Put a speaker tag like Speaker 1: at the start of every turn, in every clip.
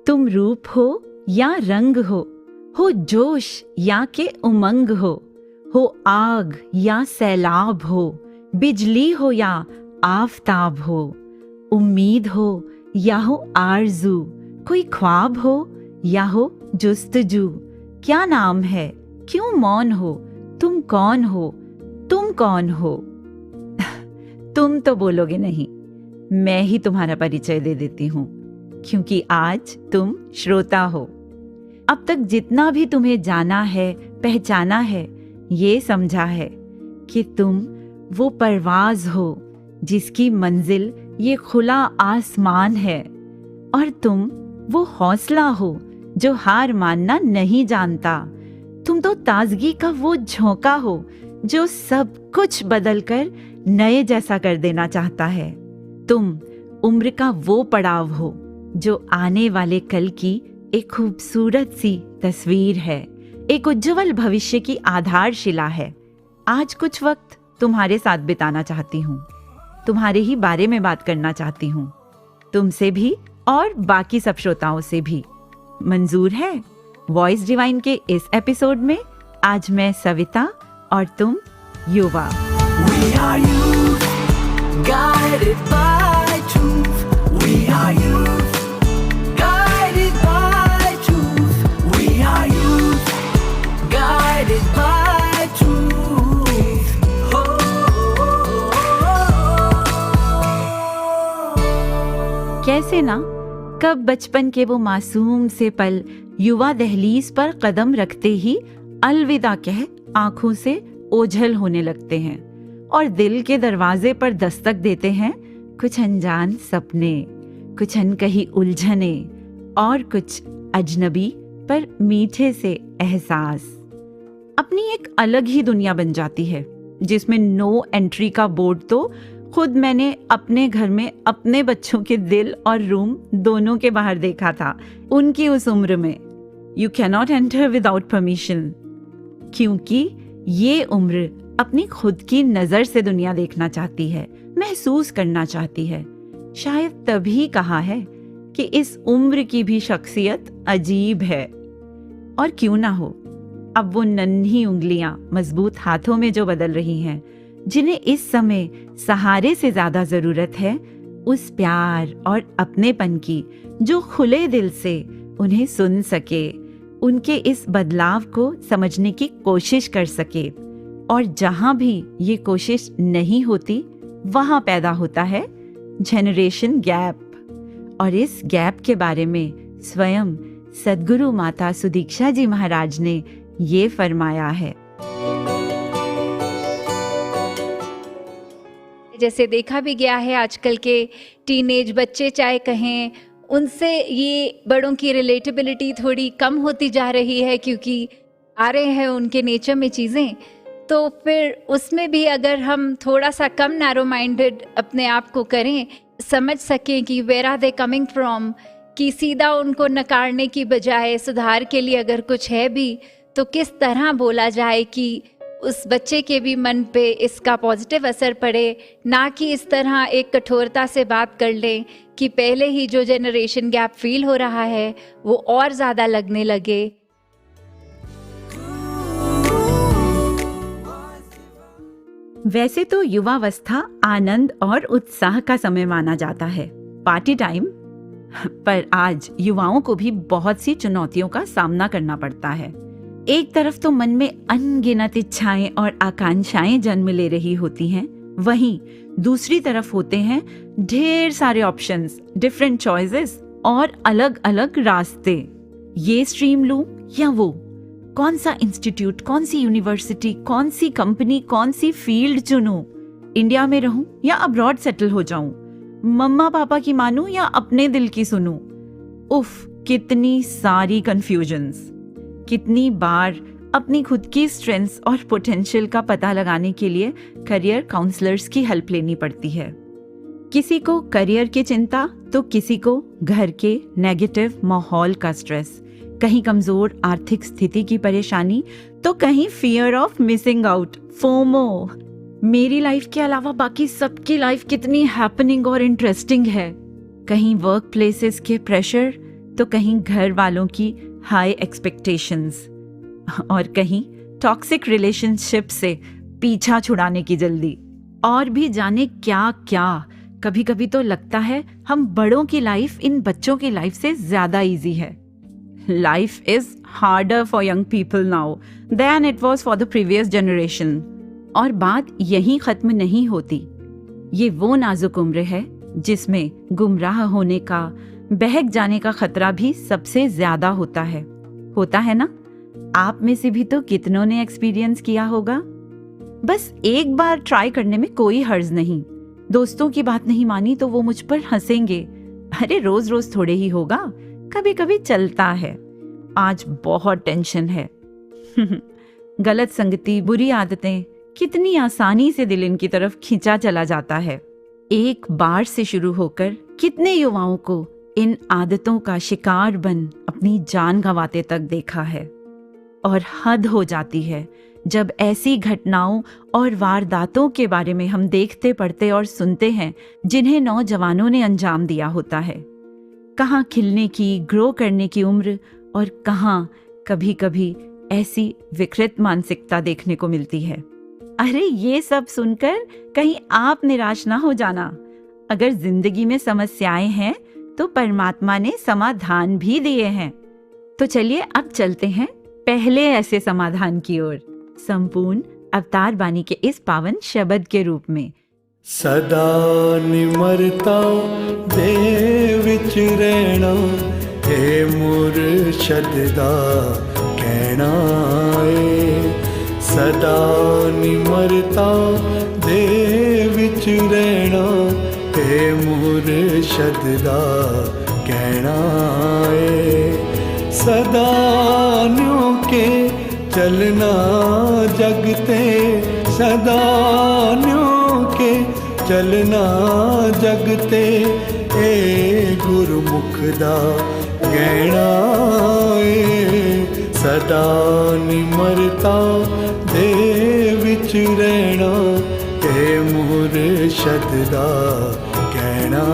Speaker 1: तुम रूप हो या रंग हो जोश या के उमंग हो आग या सैलाब हो, बिजली हो या आफताब हो, उम्मीद हो या हो आरज़ू, कोई ख्वाब हो या हो जुस्तजू। क्या नाम है, क्यों मौन हो, तुम कौन हो, तुम कौन हो? तुम तो बोलोगे नहीं, मैं ही तुम्हारा परिचय दे देती हूँ, क्योंकि आज तुम श्रोता हो। अब तक जितना भी तुम्हें जाना है, पहचाना है, ये समझा है कि तुम वो परवाज हो जिसकी मंजिल ये खुला आसमान है, और तुम वो हौसला हो जो हार मानना नहीं जानता। तुम तो ताजगी का वो झोंका हो जो सब कुछ बदलकर नए जैसा कर देना चाहता है। तुम उम्र का वो पड़ाव हो जो आने वाले कल की एक खूबसूरत सी तस्वीर है, एक उज्जवल भविष्य की आधारशिला है। आज कुछ वक्त तुम्हारे साथ बिताना चाहती हूँ, तुम्हारे ही बारे में बात करना चाहती हूँ, तुमसे भी और बाकी सब श्रोताओं से भी। मंजूर है? वॉइस डिवाइन के इस एपिसोड में आज मैं सविता और तुम युवा।
Speaker 2: We are youth, guided by truth. We are youth, guided by truth. We are youth, guided by truth. Oh, oh, oh, oh.
Speaker 1: कैसे ना, कब बचपन के वो मासूम से पल युवा दहलीज पर कदम रखते ही अलविदा कह आंखों से ओझल होने लगते हैं और दिल के दरवाजे पर दस्तक देते हैं कुछ अनजान सपने, कुछ अनकही उलझने और कुछ अजनबी पर मीठे से एहसास। अपनी एक अलग ही दुनिया बन जाती है जिसमें नो एंट्री का बोर्ड तो खुद मैंने अपने घर में अपने बच्चों के दिल और रूम दोनों के बाहर देखा था। उनकी उस उम्र में you cannot enter without permission, क्योंकि ये उम्र अपनी खुद की नजर से दुनिया देखना चाहती है, महसूस करना चाहती है। शायद तभी कहा है कि इस उम्र की भी शख्सियत अजीब है। और क्यों ना हो, अब वो नन्ही उंगलियां मजबूत हाथों में जो बदल रही हैं, जिन्हें इस समय सहारे से ज्यादा जरूरत है उस प्यार और अपनेपन की जो खुले दिल से उन्हें सुन सके, उनके इस बदलाव को समझने की कोशिश कर सके। और जहां भी ये कोशिश नहीं होती वहां पैदा होता है जनरेशन गैप। और इस गैप के बारे में स्वयं सद्गुरु माता सुदीक्षा जी महाराज ने ये फरमाया है।
Speaker 3: जैसे देखा भी गया है आजकल के टीनेज बच्चे चाहे कहें, उनसे ये बड़ों की रिलेटेबिलिटी थोड़ी कम होती जा रही है, क्योंकि आ रहे हैं उनके नेचर में चीज़ें। तो फिर उसमें भी अगर हम थोड़ा सा कम नैरो माइंडेड अपने आप को करें, समझ सकें कि where are they coming from, कि सीधा उनको नकारने की बजाय सुधार के लिए अगर कुछ है भी तो किस तरह बोला जाए कि उस बच्चे के भी मन पे इसका पॉजिटिव असर पड़े, ना कि इस तरह एक कठोरता से बात कर लें कि पहले ही जो जनरेशन गैप फील हो रहा है वो और ज़्यादा लगने लगे।
Speaker 1: वैसे तो युवावस्था आनंद और उत्साह का समय माना जाता है, पार्टी टाइम, पर आज युवाओं को भी बहुत सी चुनौतियों का सामना करना पड़ता है। एक तरफ तो मन में अनगिनत इच्छाएं और आकांक्षाएं जन्म ले रही होती हैं, वहीं दूसरी तरफ होते हैं ढेर सारे ऑप्शंस, डिफरेंट चॉइसेस और अलग अलग रास्ते। ये स्ट्रीम लूं या वो, कौन सा इंस्टीट्यूट, कौन सी यूनिवर्सिटी, कौन सी कंपनी, कौन सी फील्ड चुनूं, इंडिया में रहूं या अब्रॉड सेटल हो जाऊं, मम्मा पापा की मानूं या अपने दिल की सुनूं। उफ, कितनी सारी कंफ्यूजन्स। कितनी बार अपनी खुद की स्ट्रेंथ्स और पोटेंशियल का पता लगाने के लिए करियर काउंसलर्स की हेल्प लेनी पड़ती है। किसी को करियर की चिंता तो किसी को घर के नेगेटिव माहौल का स्ट्रेस, कहीं कमजोर आर्थिक स्थिति की परेशानी तो कहीं fear of missing out, FOMO. मेरी लाइफ के अलावा बाकी सबकी लाइफ कितनी हैपनिंग और इंटरेस्टिंग है। कहीं वर्क प्लेसेस के प्रेशर तो कहीं घर वालों की हाई एक्सपेक्टेशंस, और कहीं टॉक्सिक रिलेशनशिप से पीछा छुड़ाने की जल्दी, और भी जाने क्या क्या। कभी कभी तो लगता है हम बड़ों की लाइफ इन बच्चों की लाइफ से ज्यादा इजी है। Life is harder for young people now than it was for the previous generation. और बात यहीं खत्म नहीं होती। ये वो नाजुक उम्र है जिसमें गुमराह होने का, बहक जाने का खतरा भी सबसे ज्यादा होता है ना? आप में से भी तो कितनों ने एक्सपीरियंस किया होगा। बस एक बार ट्राई करने में कोई हर्ज नहीं। दोस्तों की बात नहीं मानी तो वो मुझ पर हंसेंगे। अरे रोज रोज थोड़े ही होगा, कभी कभी चलता है। आज बहुत टेंशन है। गलत संगति, बुरी आदतें, कितनी आसानी से दिल इनकी तरफ खींचा चला जाता है। एक बार से शुरू होकर कितने युवाओं को इन आदतों का शिकार बन अपनी जान गंवाते तक देखा है। और हद हो जाती है जब ऐसी घटनाओं और वारदातों के बारे में हम देखते, पढ़ते और सुनते हैं जिन्हें नौजवानों ने अंजाम दिया होता है। कहाँ खिलने की, ग्रो करने की उम्र, और कहाँ कभी कभी ऐसी विकृत मानसिकता देखने को मिलती है। अरे ये सब सुनकर कहीं आप निराश ना हो जाना। अगर जिंदगी में समस्याएं हैं तो परमात्मा ने समाधान भी दिए हैं। तो चलिए अब चलते हैं पहले ऐसे समाधान की ओर, संपूर्ण अवतार बानी के इस पावन शब्द के रूप में।
Speaker 4: सदा निमरता दे विच रहना, हे मुरशद दा कहना है। सदा निमरता दे विच रहना, हे मुरशद दा कहना है। सदा न्यों के चलना जगते, सदा न्यों के चलना जगते, ए गुरमुख दा गहना ए। सदा निमरता दे विच रहना, ए मुरशद दा कहना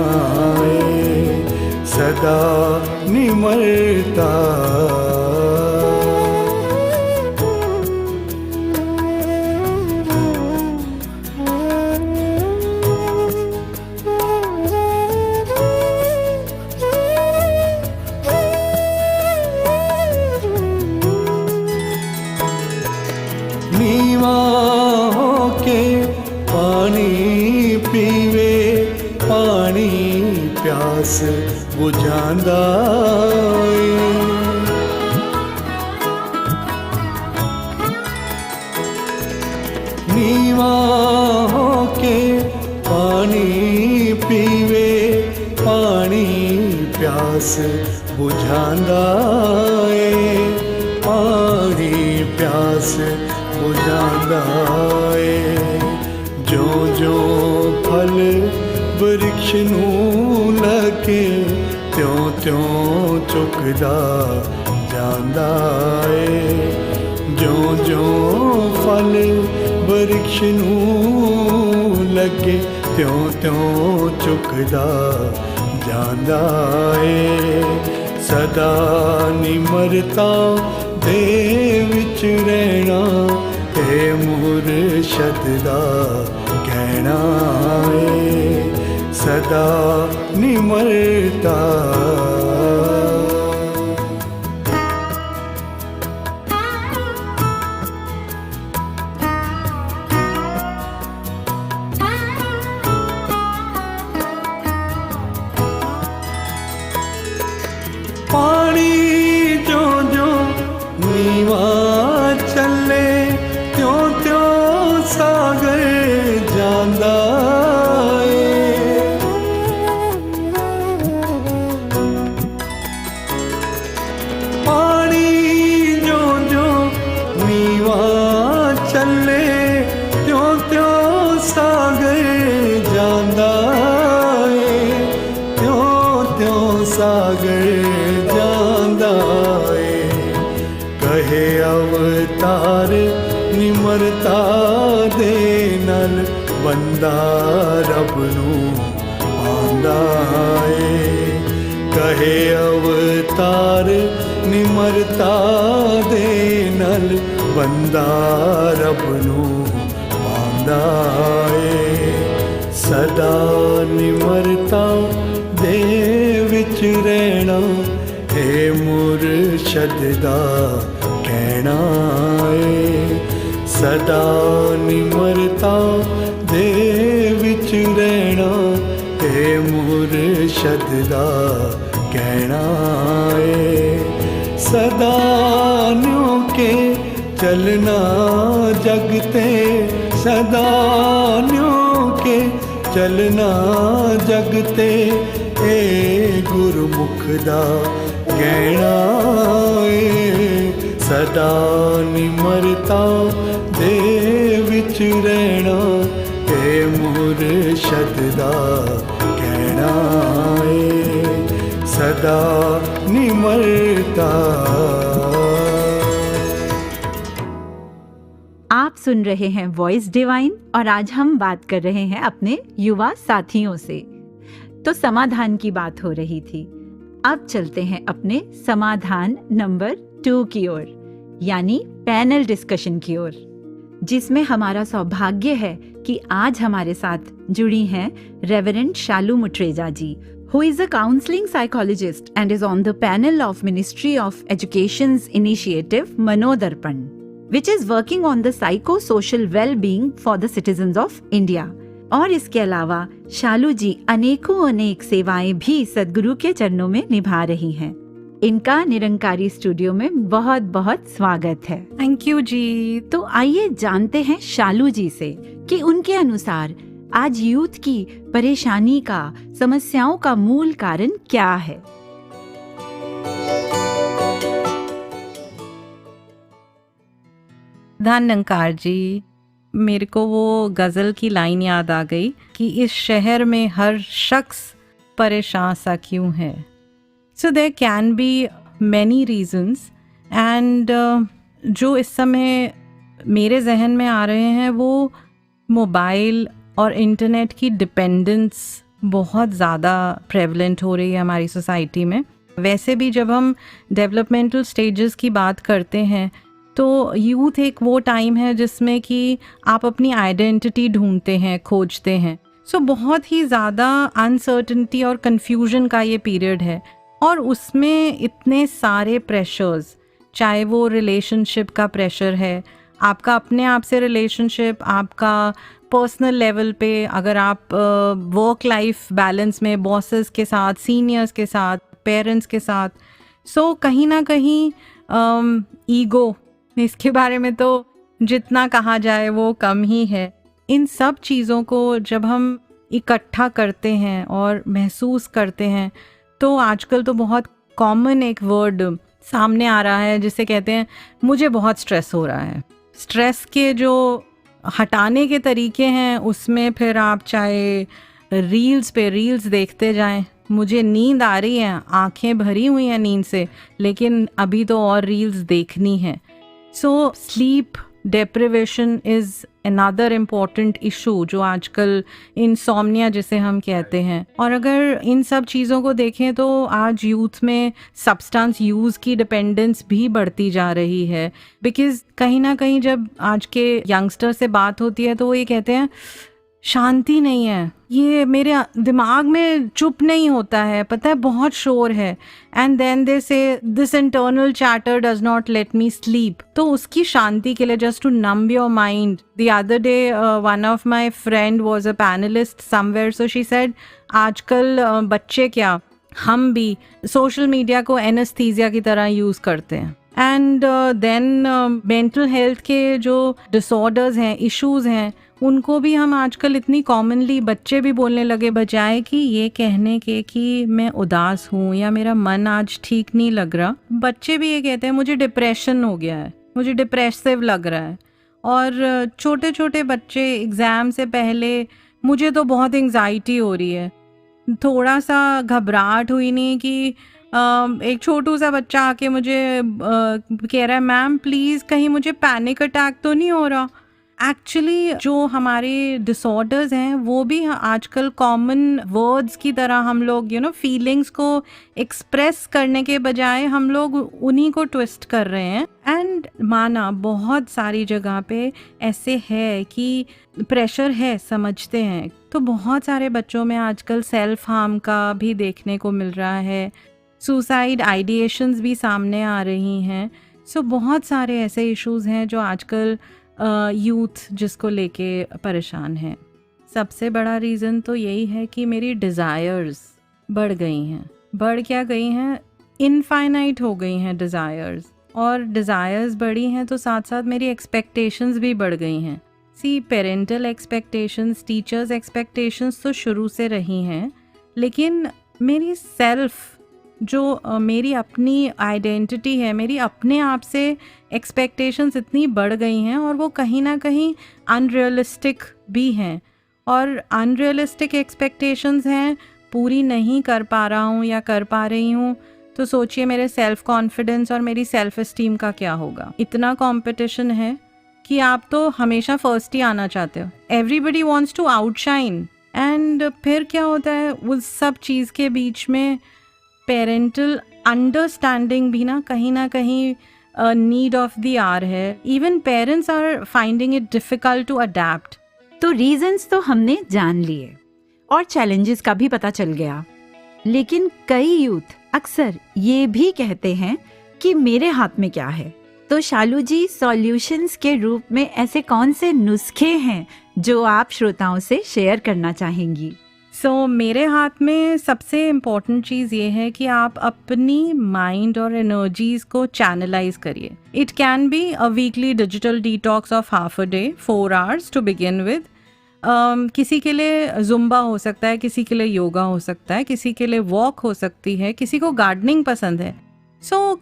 Speaker 4: ए। सदा निमरता। नीवा होके पानी पीवे, पानी प्यास बुझांदा ए। नीवा होके पानी पीवे, पानी प्यास बुझांदा ए। पानी प्यास बुझांदा ए। जो जो फल वृक्ष नूं लगे, त्यों त्यों चुकदा जांदा ए। जो जो फल वृक्ष नूं लगे, त्यों त्यों चुकदा जांदा ए। सदा निमरता दे विच रहना, हे मुरशद दा कहना ए। सदा निमरता। पानी जो जो नीवा चले, त्यों त्यों सागर जांदा ए। पानी जो जो नीवा चले, त्यों त्यों सागर जांदा ए। त्यों त्यों सागर जांदा ए। कहे अवतार निमरता दे नाल बंदा रब नूं पांदा ए। कहे अवतार अवतार निमरता दे नल बंदा रब नू पांदा ए सदा निमरता दे विच रहना हे मुरशद दा कहना ए सदा निमरता दे विच रहना हे मुरशद दा कहना ए सदा न्यों के चलना जगते सदा न्यों के चलना जगते ए गुरमुख दा गहना ए सदा निमरता दे विच रहना हे मुरशद दा कहना ए सदा निमरता।
Speaker 1: आप सुन रहे हैं वॉइस डिवाइन और आज हम बात कर रहे हैं अपने युवा साथियों से। तो समाधान की बात हो रही थी, अब चलते हैं अपने समाधान नंबर 2 की ओर, यानी पैनल डिस्कशन की ओर, जिसमें हमारा सौभाग्य है कि आज हमारे साथ जुड़ी हैं reverend Shalu Mutreja ji, who is a counseling psychologist and is on the panel of Ministry of Education's initiative Manodarpan, which is working on the psycho-social well-being for the citizens of India. और इसके अलावा शालू जी अनेक सेवाएं भी सद्गुरु के चरणों में निभा रही हैं। इनका निरंकारी स्टूडियो में बहुत बहुत स्वागत है।
Speaker 5: थैंक यू जी।
Speaker 1: तो आइए जानते हैं शालू जी से कि उनके अनुसार आज यूथ की परेशानी का, समस्याओं का मूल कारण क्या है।
Speaker 5: धन्यकार जी, मेरे को वो गज़ल की लाइन याद आ गई कि इस शहर में हर शख्स परेशान सा क्यों है। So there can be many reasons and जो इस समय मेरे जहन में आ रहे हैं वो मोबाइल और इंटरनेट की डिपेंडेंस बहुत ज़्यादा प्रेवलेंट हो रही है हमारी सोसाइटी में। वैसे भी जब हम डेवलपमेंटल स्टेजेस की बात करते हैं तो यूथ एक वो टाइम है जिसमें कि आप अपनी आइडेंटिटी ढूंढते हैं, खोजते हैं। सो बहुत ही ज़्यादा अनसर्टेनिटी और कन्फ्यूजन का ये पीरियड है और उसमें इतने सारे प्रेशर्स, चाहे वो रिलेशनशिप का प्रेशर है, आपका अपने आप से रिलेशनशिप, आपका पर्सनल लेवल पे, अगर आप वर्क लाइफ बैलेंस में बॉसेस के साथ, सीनियर्स के साथ, पेरेंट्स के साथ, सो कहीं ना कहीं ईगो, इसके बारे में तो जितना कहा जाए वो कम ही है। इन सब चीज़ों को जब हम इकट्ठा करते हैं और महसूस करते हैं तो आजकल तो बहुत कॉमन एक वर्ड सामने आ रहा है जिसे कहते हैं मुझे बहुत स्ट्रेस हो रहा है। स्ट्रेस के जो हटाने के तरीके हैं उसमें फिर आप चाहे रील्स पे रील्स देखते जाएं, मुझे नींद आ रही है, आंखें भरी हुई हैं नींद से, लेकिन अभी तो और रील्स देखनी है। So sleep deprivation is another important issue जो आजकल इंसोम्निया जिसे हम कहते हैं। और अगर इन सब चीज़ों को देखें तो आज यूथ में सब्सटेंस यूज़ की डिपेंडेंस भी बढ़ती जा रही है। बिकॉज़ कहीं ना कहीं जब आज के यंगस्टर से बात होती है तो वो ये कहते हैं शांति नहीं है, ये मेरे दिमाग में चुप नहीं होता है, पता है बहुत शोर है। And then they say this internal chatter does not let me sleep. तो उसकी शांति के लिए just to numb your mind, the other day one of my friend was a panelist somewhere, so she said आजकल बच्चे क्या, हम भी सोशल मीडिया को एनेस्थीसिया की तरह यूज़ करते हैं। एंड देन मेंटल हेल्थ के जो डिसऑर्डर्स हैं, इश्यूज़ हैं, उनको भी हम आजकल इतनी कॉमनली बच्चे भी बोलने लगे, बजाय कि ये कहने के कि मैं उदास हूँ या मेरा मन आज ठीक नहीं लग रहा, बच्चे भी ये कहते हैं मुझे डिप्रेशन हो गया है, मुझे डिप्रेसिव लग रहा है। और छोटे छोटे बच्चे एग्ज़ाम से पहले मुझे तो बहुत एंग्जाइटी हो रही है, थोड़ा सा घबराहट हुई नहीं कि एक छोटू सा बच्चा आके मुझे कह रहा है मैम प्लीज़ कहीं मुझे पैनिक अटैक तो नहीं हो रहा। एक्चुअली जो हमारे डिसऑर्डर्स हैं वो भी आजकल कॉमन वर्ड्स की तरह हम लोग फीलिंग्स को एक्सप्रेस करने के बजाय हम लोग उन्हीं को ट्विस्ट कर रहे हैं। एंड माना बहुत सारी जगह पे ऐसे है कि प्रेशर है, समझते हैं, तो बहुत सारे बच्चों में आजकल सेल्फ हार्म का भी देखने को मिल रहा है, सुसाइड आइडिएशंस भी सामने आ रही हैं। सो बहुत सारे ऐसे इश्यूज हैं जो आजकल यूथ जिसको लेके परेशान है। सबसे बड़ा रीज़न तो यही है कि मेरी डिज़ायर्स बढ़ गई हैं। बढ़ क्या गई हैं? इनफाइनाइट हो गई हैं डिज़ायर्स, और डिज़ायर्स बढ़ी हैं तो साथ साथ मेरी एक्सपेक्टेशंस भी बढ़ गई हैं। सी, पेरेंटल एक्सपेक्टेशंस, टीचर्स एक्सपेक्टेशंस तो शुरू से रही हैं, लेकिन मेरी सेल्फ जो मेरी अपनी आइडेंटिटी है, मेरी अपने आप से एक्सपेक्टेशंस इतनी बढ़ गई हैं और वो कहीं ना कहीं अनरियलिस्टिक भी हैं। और अनरियलिस्टिक एक्सपेक्टेशंस हैं, पूरी नहीं कर पा रहा हूँ या कर पा रही हूँ, तो सोचिए मेरे सेल्फ कॉन्फिडेंस और मेरी सेल्फ एस्टीम का क्या होगा। इतना कंपटीशन है कि आप तो हमेशा फर्स्ट ही आना चाहते हो, everybody wants to outshine. And फिर क्या होता है उस सब चीज़ के बीच में पेरेंटल अंडरस्टैंडिंग भी ना कहीं नीड ऑफ द आवर है। Even parents are finding it difficult to adapt.
Speaker 1: तो रीजंस तो हमने जान लिए और चैलेंजेस का भी पता चल गया, लेकिन कई यूथ अक्सर ये भी कहते हैं कि मेरे हाथ में क्या है। तो शालू जी, सॉल्यूशंस के रूप में ऐसे कौन से नुस्खे हैं जो आप श्रोताओं से शेयर करना चाहेंगी?
Speaker 5: मेरे हाथ में सबसे इम्पॉर्टेंट चीज़ ये है कि आप अपनी माइंड और एनर्जीज को चैनलाइज करिए। It can be a weekly digital detox of half a day, 4 hours to begin with. किसी के लिए जुम्बा हो सकता है, किसी के लिए योगा हो सकता है, किसी के लिए वॉक हो सकती है, किसी को गार्डनिंग पसंद है।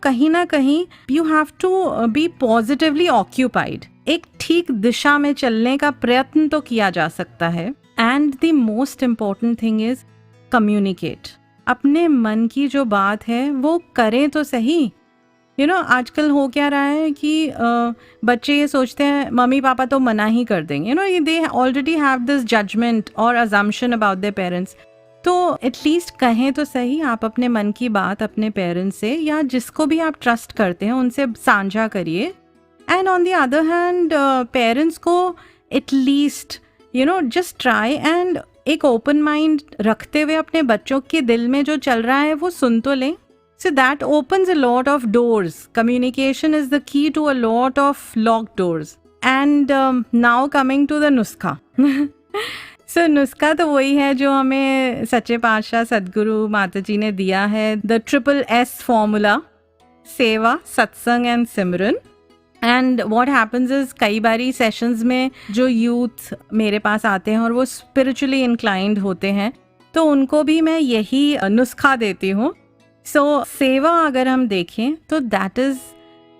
Speaker 5: कहीं ना कहीं you have to be positively occupied. एक ठीक दिशा में चलने का प्रयत्न तो किया जा सकता है। And the most important thing is communicate. अपने मन की जो बात है वो करें तो सही। आजकल हो क्या रहा है कि बच्चे ये सोचते हैं मम्मी पापा तो मना ही कर देंगे, they already have this judgement और अजम्पशन अबाउट देयर पेरेंट्स। तो एटलीस्ट कहें तो सही, आप अपने मन की बात अपने पेरेंट्स से या जिसको भी आप ट्रस्ट करते हैं उनसे साझा करिए। And on the other hand parents को एटलीस्ट जस्ट ट्राई एंड एक ओपन माइंड रखते हुए अपने बच्चों के दिल में जो चल रहा है वो सुन तो लें। So that opens a lot of doors. Communication is the key to a lot of locked doors. And now coming to the नुस्खा। So नुस्खा तो वही है जो हमें सच्चे पातशाह सदगुरु माता जी ने दिया है, the triple S formula, सेवा, सत्संग and Simran. And what happens is कई बारी सेशंस में जो यूथ मेरे पास आते हैं और वो स्पिरिचुअली इंक्लाइंड होते हैं तो उनको भी मैं यही नुस्खा देती हूँ। सेवा अगर हम देखें तो that is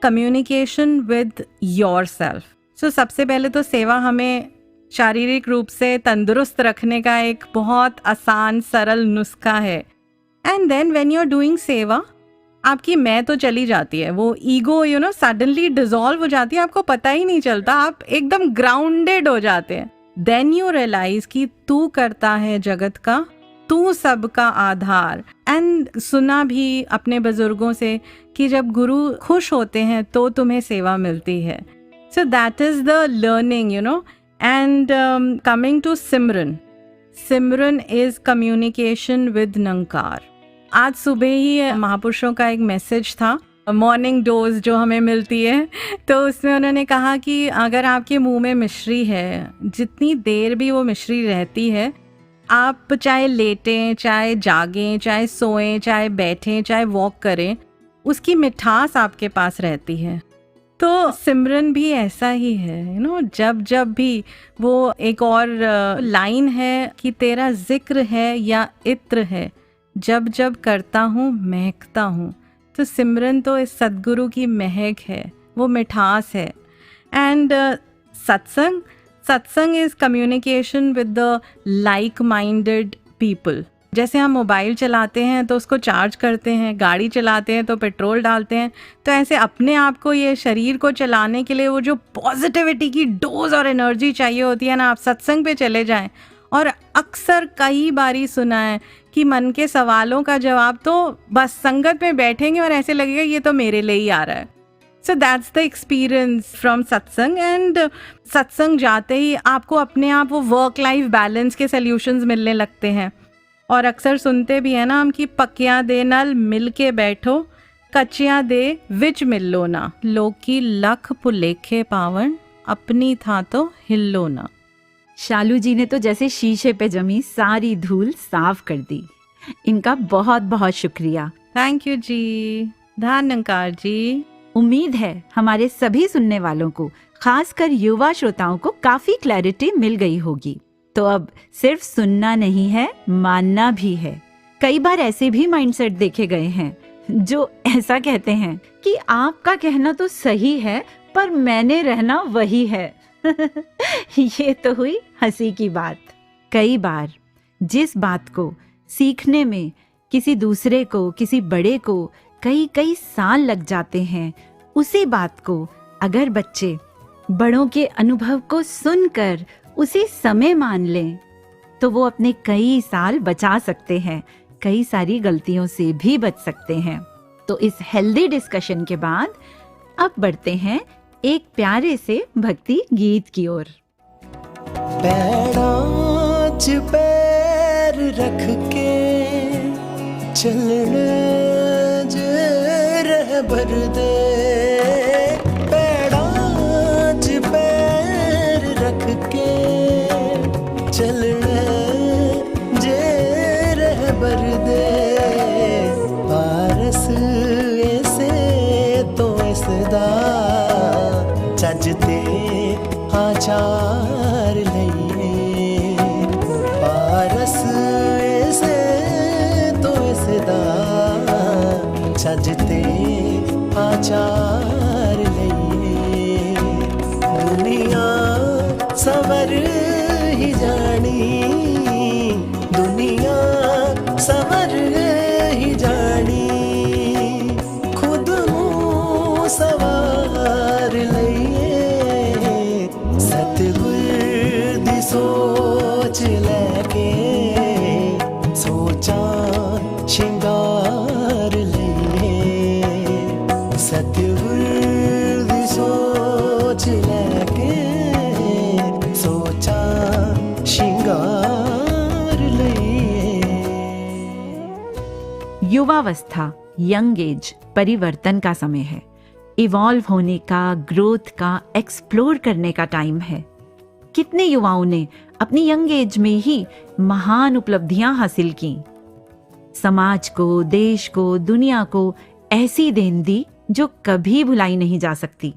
Speaker 5: communication with your self. सबसे पहले तो सेवा हमें शारीरिक रूप से तंदुरुस्त रखने का एक बहुत आसान सरल नुस्खा है। And then when you are doing seva, आपकी मैं तो चली जाती है, वो ईगो सडनली डिसॉल्व हो जाती है, आपको पता ही नहीं चलता, आप एकदम ग्राउंडेड हो जाते हैं। देन यू रियलाइज कि तू करता है जगत का, तू सबका आधार। एंड सुना भी अपने बुजुर्गों से कि जब गुरु खुश होते हैं तो तुम्हें सेवा मिलती है। So that is the learning and coming to simran. Simran is communication with Nirankar. आज सुबह ही महापुरुषों का एक मैसेज था, मॉर्निंग डोज जो हमें मिलती है, तो उसमें उन्होंने कहा कि अगर आपके मुंह में मिश्री है, जितनी देर भी वो मिश्री रहती है, आप चाहे लेटें, चाहे जागें, चाहे सोएं, चाहे बैठें, चाहे वॉक करें, उसकी मिठास आपके पास रहती है। तो सिमरन भी ऐसा ही है, जब जब भी वो एक और लाइन है कि तेरा जिक्र है या इत्र है, जब जब करता हूँ महकता हूँ। तो सिमरन तो इस सद्गुरु की महक है, वो मिठास है। एंड सत्संग is communication with the like minded people. जैसे हम मोबाइल चलाते हैं तो उसको चार्ज करते हैं, गाड़ी चलाते हैं तो पेट्रोल डालते हैं, तो ऐसे अपने आप को, ये शरीर को चलाने के लिए वो जो पॉजिटिविटी की डोज और एनर्जी चाहिए होती है ना, आप सत्संग पे चले जाएं। और अक्सर कई बारी सुना है कि मन के सवालों का जवाब तो बस संगत में बैठेंगे और ऐसे लगेगा ये तो मेरे लिए ही आ रहा है। So that's the experience from सत्संग। एंड सत्संग जाते ही आपको अपने आप वो वर्क लाइफ बैलेंस के सल्यूशंस मिलने लगते हैं। और अक्सर सुनते भी है ना हम कि पकिया दे नल मिल के बैठो, कचिया दे विच मिलो ना, लोग की लख पुलेखे पावन, अपनी था तो हिल्लो ना।
Speaker 1: शालू जी ने तो जैसे शीशे पे जमी सारी धूल साफ कर दी। इनका बहुत बहुत शुक्रिया।
Speaker 5: थैंक यू जी, धन्यकार जी।
Speaker 1: उम्मीद है हमारे सभी सुनने वालों को, खासकर युवा श्रोताओं को काफी क्लैरिटी मिल गई होगी। तो अब सिर्फ सुनना नहीं है, मानना भी है। कई बार ऐसे भी माइंडसेट देखे गए हैं जो ऐसा कहते हैं कि आपका कहना तो सही है पर मैंने रहना वही है। ये तो हुई हंसी की बात। कई बार जिस बात को सीखने में किसी दूसरे को, किसी बड़े को कई साल लग जाते हैं, उसी बात को अगर बच्चे बड़ों के अनुभव को सुनकर उसी समय मान लें तो वो अपने कई साल बचा सकते हैं, कई सारी गलतियों से भी बच सकते हैं। तो इस हेल्दी डिस्कशन के बाद अब बढ़ते हैं एक प्यारे से भक्ति गीत की ओर।
Speaker 2: पैरों च पैर रख के चलने जे रहबर दे, पैरों च पैर रख के चलने जे रहबर दे, पारस ऐसे तो इसदा चजते आचार लइए, पारस ऐसे तो इसदा चजते आचार लइए, दुनिया सवर ही जानी, दुनिया सवर ही जानी, खुद मुँह सवार लइए, सतगुर दी सोच लैके सोचा शिंगार लइए, सतगुर दी सोच लैके सोचा शिंगार लइए।
Speaker 1: युवावस्था, यंग एज परिवर्तन का समय है, इवॉल्व होने का, ग्रोथ का, एक्सप्लोर करने का टाइम है। कितने युवाओं ने अपनी यंग एज में ही महान उपलब्धियां हासिल की, समाज को, देश को, दुनिया को ऐसी देन दी जो कभी भुलाई नहीं जा सकती।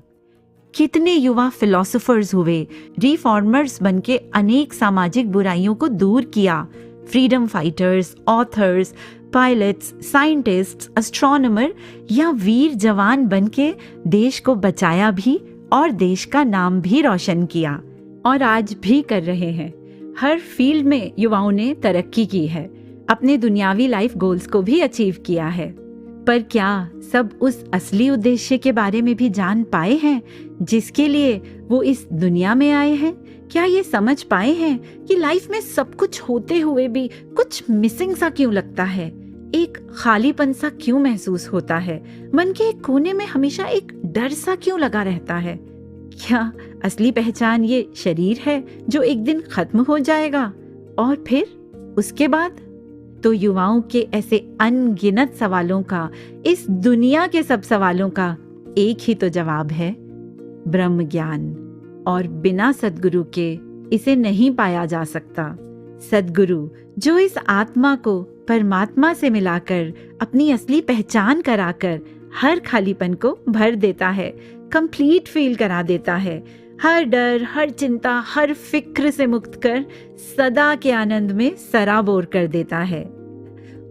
Speaker 1: कितने युवा फिलोसोफर्स हुए, रिफॉर्मर्स बनके अनेक सामाजिक बुराइयों को दूर किया, freedom fighters, authors, pilots, scientists, astronomer या वीर जवान बनके देश को बचाया भी और देश का नाम भी रोशन किया, और आज भी कर रहे हैं। हर फील्ड में युवाओं ने तरक्की की है, अपने दुनियावी लाइफ गोल्स को भी अचीव किया है। पर क्या सब उस असली उद्देश्य के बारे में भी जान पाए हैं जिसके लिए वो इस दुनिया में आए हैं? क्या ये समझ पाए हैं कि लाइफ में सब कुछ होते हुए भी कुछ मिसिंग सा क्यों लगता है, एक खालीपन सा क्यों महसूस होता है, मन के एक कोने में हमेशा एक डर सा क्यों लगा रहता है? क्या असली पहचान ये शरीर है जो एक दिन खत्म हो जाएगा और फिर उसके बाद? तो युवाओं के ऐसे अनगिनत सवालों का, इस दुनिया के सब सवालों का एक ही तो जवाब है, ब्रह्म ज्ञान। और बिना सद्गुरु के इसे नहीं पाया जा सकता। सद्गुरु जो इस आत्मा को परमात्मा से मिलाकर अपनी असली पहचान कराकर हर खालीपन को भर देता है, कंप्लीट फील करा देता है, हर डर, हर चिंता, हर फिक्र से मुक्त कर सदा के आनंद में सराबोर कर देता है।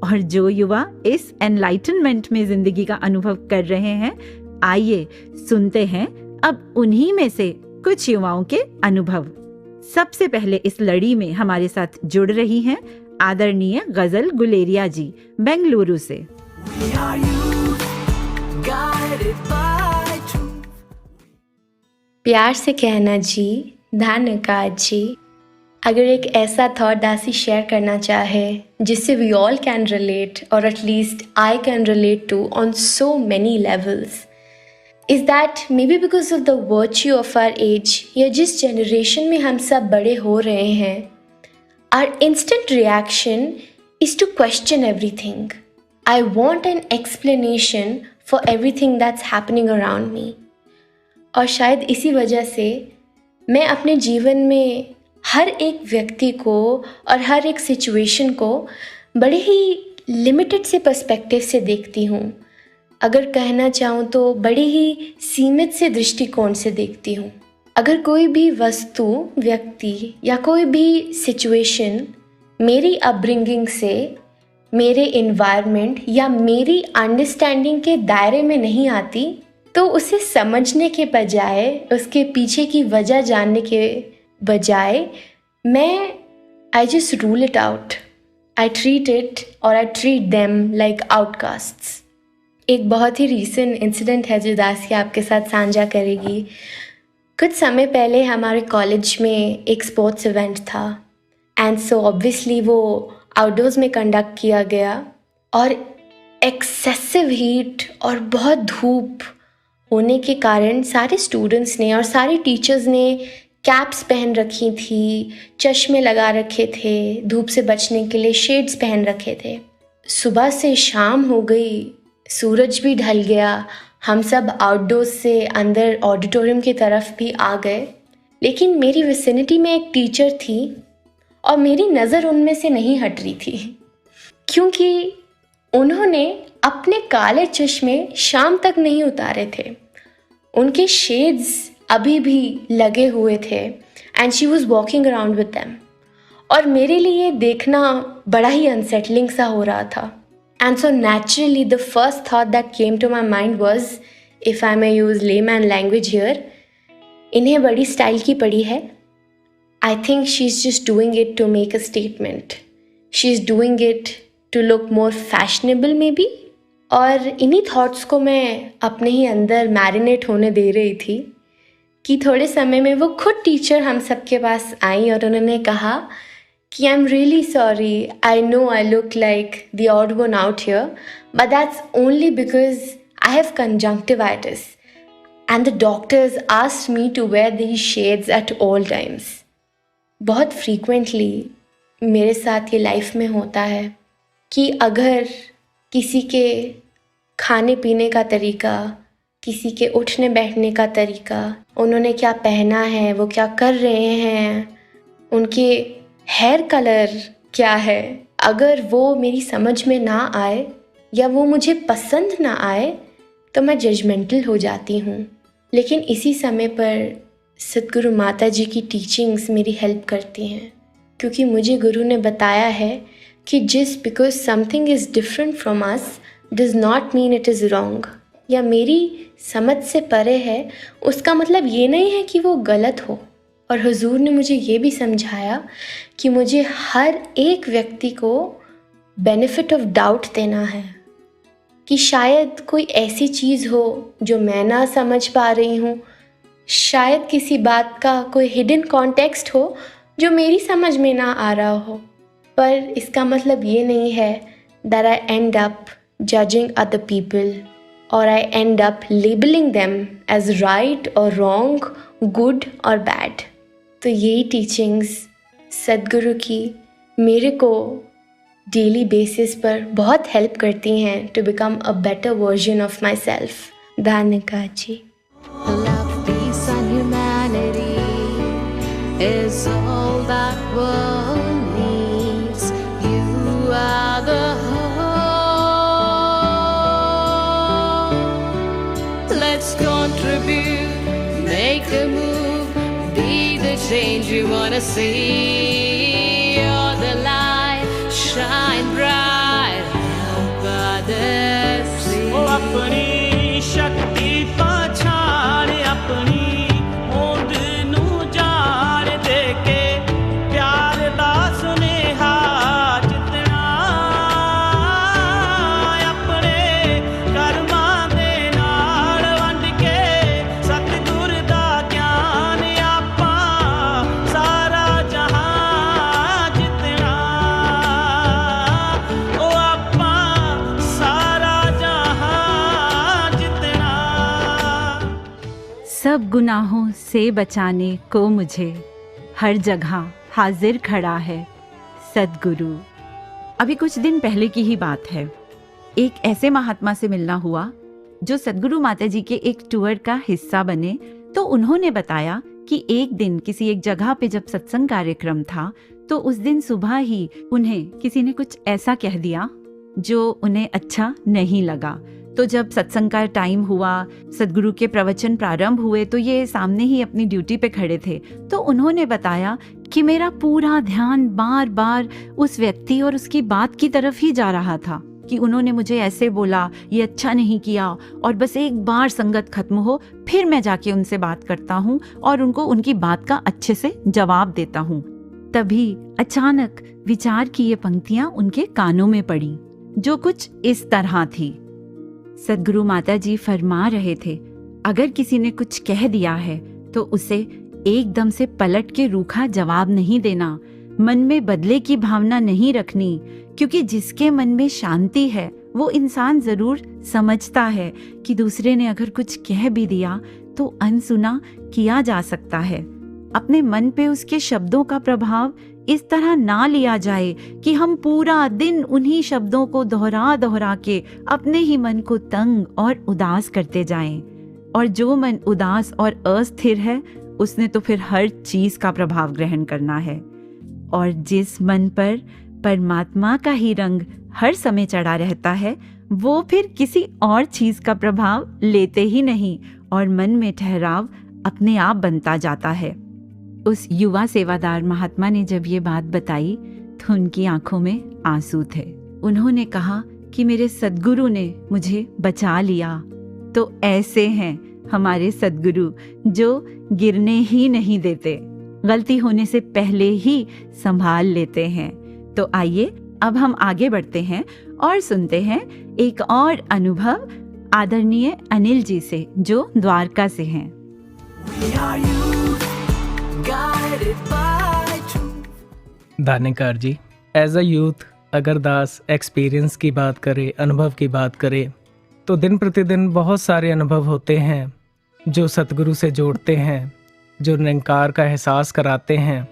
Speaker 1: और जो युवा इस एनलाइटनमेंट में जिंदगी का अनुभव कर रहे हैं, आइए सुनते हैं अब उन्हीं में से कुछ युवाओं के अनुभव। सबसे पहले इस लड़ी में हमारे साथ जुड़ रही हैं आदरणीय गजल गुलेरिया जी, बेंगलुरु से।
Speaker 2: We are youth, guided by truth.
Speaker 6: प्यार से कहना जी, धन्यवाद जी। अगर एक ऐसा थॉट दासी शेयर करना चाहे जिससे वी ऑल कैन रिलेट, और at least I can relate to on so many levels, is that maybe because of the virtue of our age, या जिस जनरेशन में हम सब बड़े हो रहे हैं, our instant reaction is to question everything. I want an explanation for everything that's happening around me. और शायद इसी वजह से मैं अपने जीवन में हर एक व्यक्ति को और हर एक सिचुएशन को बड़े ही लिमिटेड से पर्सपेक्टिव से देखती हूँ। अगर कहना चाहूँ तो बड़े ही सीमित से दृष्टिकोण से देखती हूँ। अगर कोई भी वस्तु, व्यक्ति या कोई भी सिचुएशन मेरी अपब्रिंगिंग से, मेरे इन्वायरमेंट या मेरी अंडरस्टैंडिंग के दायरे में नहीं आती, तो उसे समझने के बजाय, उसके पीछे की वजह जानने के बजाय मैं I just rule it out, I treat it और आई ट्रीट देम लाइक आउटकास्ट्स। एक बहुत ही रीसेंट इंसिडेंट है जो दासी आपके साथ साझा करेगी। कुछ समय पहले हमारे कॉलेज में एक स्पोर्ट्स इवेंट था, एंड सो ऑब्वियसली वो आउटडोर्स में कंडक्ट किया गया, और एक्सेसिव हीट और बहुत धूप होने के कारण सारे स्टूडेंट्स ने और सारे टीचर्स ने कैप्स पहन रखी थी, चश्मे लगा रखे थे, धूप से बचने के लिए शेड्स पहन रखे थे। सुबह से शाम हो गई, सूरज भी ढल गया, हम सब आउटडोर्स से अंदर ऑडिटोरियम की तरफ भी आ गए, लेकिन मेरी विसिनिटी में एक टीचर थी और मेरी नज़र उनमें से नहीं हट रही थी, क्योंकि उन्होंने अपने काले चश्मे शाम तक नहीं उतारे थे, उनके शेड्स अभी भी लगे हुए थे, and she was walking around with them. और मेरे लिए देखना बड़ा ही अनसेटलिंग सा हो रहा था। And so naturally the first thought that came to my mind was, if I may use layman language here, इन्हें बड़ी स्टाइल की पड़ी है। I think she is just doing it to make a statement, she is doing it to look more fashionable maybe. और इन्हीं thoughts को मैं अपने ही अंदर मैरिनेट होने दे रही थी कि थोड़े समय में वो खुद टीचर हम सब के पास आई और उन्होंने कहा कि I am really sorry, I know I look like the odd one out here, but that's only because I have conjunctivitis and the doctors asked me to wear these shades at all times. बहुत frequently मेरे साथ ये life में होता है कि अगर किसी के खाने पीने का तरीका, किसी के उठने बैठने का तरीका, उन्होंने क्या पहना है, वो क्या कर रहे हैं, उनके हेयर कलर क्या है, अगर वो मेरी समझ में ना आए या वो मुझे पसंद ना आए तो मैं जजमेंटल हो जाती हूँ। लेकिन इसी समय पर सद्गुरु माता जी की टीचिंग्स मेरी हेल्प करती हैं, क्योंकि मुझे गुरु ने बताया है कि just because something is different from us does not mean it is wrong, या मेरी समझ से परे है उसका मतलब ये नहीं है कि वो गलत हो। और हुजूर ने मुझे ये भी समझाया कि मुझे हर एक व्यक्ति को बेनिफिट ऑफ डाउट देना है, कि शायद कोई ऐसी चीज़ हो जो मैं ना समझ पा रही हूँ, शायद किसी बात का कोई हिडन कॉन्टेक्स्ट हो जो मेरी समझ में ना आ रहा हो, पर इसका मतलब ये नहीं है that I end up judging other people or I end up labeling them as right or wrong, good or bad। तो यही टीचिंग्स सद्गुरु की मेरे को डेली बेसिस पर बहुत हेल्प करती हैं to become a better version of myself. धन्यवाद जी।
Speaker 7: Love, peace and humanity is all that world needs. You are the hope. Let's contribute, make a move, be the change we wanna see. You're the light, shine bright, help others see.
Speaker 2: ओ अपनी शक्ति पछाण, अपनी होंद नू जान दे के प्यार दा सुनेहा
Speaker 1: सब गुनाहों से बचाने को मुझे हर जगह हाजिर खड़ा है सद्गुरु। अभी कुछ दिन पहले की ही बात है। एक ऐसे महात्मा से मिलना हुआ जो सद्गुरु माता जी के एक टूर का हिस्सा बने। तो उन्होंने बताया कि एक दिन किसी एक जगह पे जब सत्संग कार्यक्रम था तो उस दिन सुबह ही उन्हें किसी ने कुछ ऐसा कह दिया जो उन्हें अच्छा नहीं लगा। तो जब सत्संग का टाइम हुआ, सद्गुरु के प्रवचन प्रारंभ हुए, तो ये सामने ही अपनी ड्यूटी पे खड़े थे। तो उन्होंने बताया कि मेरा पूरा ध्यान बार बार उस व्यक्ति और उसकी बात की तरफ ही जा रहा था कि उन्होंने मुझे ऐसे बोला, ये अच्छा नहीं किया, और बस एक बार संगत खत्म हो फिर मैं जाके उनसे बात करता हूँ और उनको उनकी बात का अच्छे से जवाब देता हूँ। तभी अचानक विचार की ये पंक्तियां उनके कानों में पड़ी जो कुछ इस तरह थी। सद्गुरु माता जी फरमा रहे थे, अगर किसी ने कुछ कह दिया है तो उसे एकदम से पलट के रूखा जवाब नहीं देना, मन में बदले की भावना नहीं रखनी, क्योंकि जिसके मन में शांति है वो इंसान जरूर समझता है कि दूसरे ने अगर कुछ कह भी दिया तो अनसुना किया जा सकता है। अपने मन पे उसके शब्दों का प्रभाव इस तरह ना लिया जाए कि हम पूरा दिन उन्हीं शब्दों को दोहरा दोहरा के अपने ही मन को तंग और उदास करते जाएं। और जो मन उदास और अस्थिर है उसने तो फिर हर चीज का प्रभाव ग्रहण करना है। और जिस मन पर परमात्मा का ही रंग हर समय चढ़ा रहता है वो फिर किसी और चीज का प्रभाव लेते ही नहीं और मन में ठहराव अपने आप बनता जाता है। उस युवा सेवादार महात्मा ने जब ये बात बताई तो उनकी आंखों में आंसू थे। उन्होंने कहा कि मेरे सद्गुरु ने मुझे बचा लिया। तो ऐसे हैं हमारे सद्गुरु जो गिरने ही नहीं देते, गलती होने से पहले ही संभाल लेते हैं। तो आइए अब हम आगे बढ़ते हैं और सुनते हैं एक और अनुभव आदरणीय अनिल जी से जो द्वारका से हैं।
Speaker 8: दानेकार जी, एज अ यूथ अगर दास एक्सपीरियंस की बात करे, अनुभव की बात करे, तो दिन प्रतिदिन बहुत सारे अनुभव होते हैं जो सतगुरु से जोड़ते हैं, जो निरंकार का एहसास कराते हैं।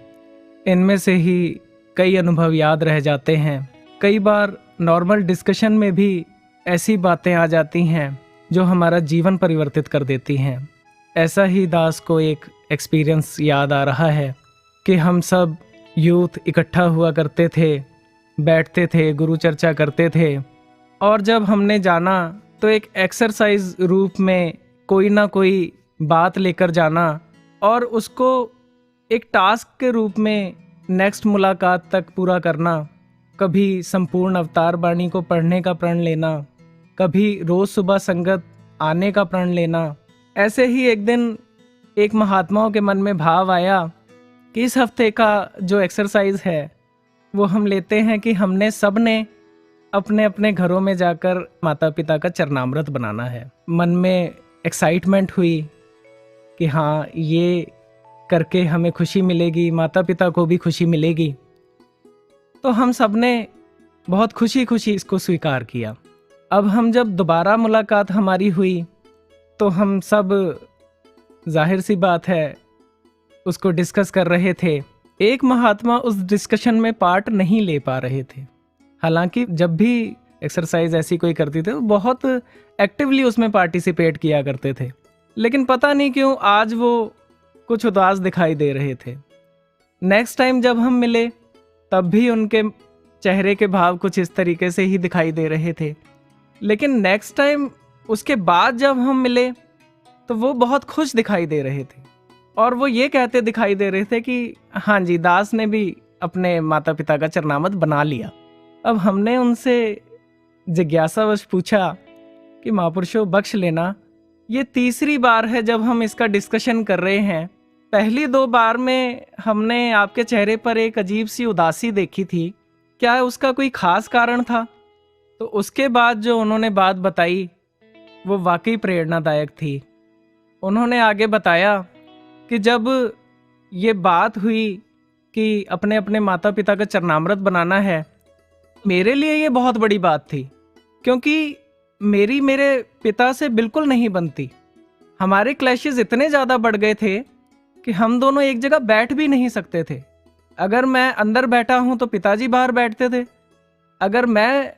Speaker 8: इनमें से ही कई अनुभव याद रह जाते हैं। कई बार नॉर्मल डिस्कशन में भी ऐसी बातें आ जाती हैं जो हमारा जीवन परिवर्तित कर देती हैं। ऐसा ही दास को एक एक्सपीरियंस याद आ रहा है कि हम सब यूथ इकट्ठा हुआ करते थे, बैठते थे, गुरु चर्चा करते थे, और जब हमने जाना तो एक एक्सरसाइज रूप में कोई ना कोई बात लेकर जाना और उसको एक टास्क के रूप में नेक्स्ट मुलाकात तक पूरा करना। कभी संपूर्ण अवतार वाणी को पढ़ने का प्रण लेना, कभी रोज़ सुबह संगत आने का प्रण लेना। ऐसे ही एक दिन एक महात्माओं के मन में भाव आया कि इस हफ्ते का जो एक्सरसाइज है वो हम लेते हैं कि हमने सब ने अपने अपने घरों में जाकर माता पिता का चरणामृत बनाना है। मन में एक्साइटमेंट हुई कि हाँ, ये करके हमें खुशी मिलेगी, माता पिता को भी खुशी मिलेगी। तो हम सब ने बहुत खुशी खुशी इसको स्वीकार किया। अब हम जब दोबारा मुलाकात हमारी हुई तो हम सब जाहिर सी बात है उसको डिस्कस कर रहे थे। एक महात्मा उस डिस्कशन में पार्ट नहीं ले पा रहे थे। हालांकि जब भी एक्सरसाइज ऐसी कोई करती थे वो बहुत एक्टिवली उसमें पार्टिसिपेट किया करते थे, लेकिन पता नहीं क्यों आज वो कुछ उदास दिखाई दे रहे थे। नेक्स्ट टाइम जब हम मिले तब भी उनके चेहरे के भाव कुछ इस तरीके से ही दिखाई दे रहे थे, लेकिन नेक्स्ट टाइम उसके बाद जब हम मिले तो वो बहुत खुश दिखाई दे रहे थे और वो ये कहते दिखाई दे रहे थे कि हाँ जी, दास ने भी अपने माता पिता का चरणामृत बना लिया। अब हमने उनसे जिज्ञासावश पूछा कि महापुरुषों बख्श लेना, ये तीसरी बार है जब हम इसका डिस्कशन कर रहे हैं। पहली 2 बार में हमने आपके चेहरे पर एक अजीब सी उदासी देखी थी, क्या उसका कोई खास कारण था? तो उसके बाद जो उन्होंने बात बताई वो वाकई प्रेरणादायक थी। उन्होंने आगे बताया कि जब ये बात हुई कि अपने अपने माता पिता का चरणामृत बनाना है, मेरे लिए ये बहुत बड़ी बात थी, क्योंकि मेरे पिता से बिल्कुल नहीं बनती। हमारे क्लैशेस इतने ज़्यादा बढ़ गए थे कि हम दोनों एक जगह बैठ भी नहीं सकते थे। अगर मैं अंदर बैठा हूँ तो पिताजी बाहर बैठते थे, अगर मैं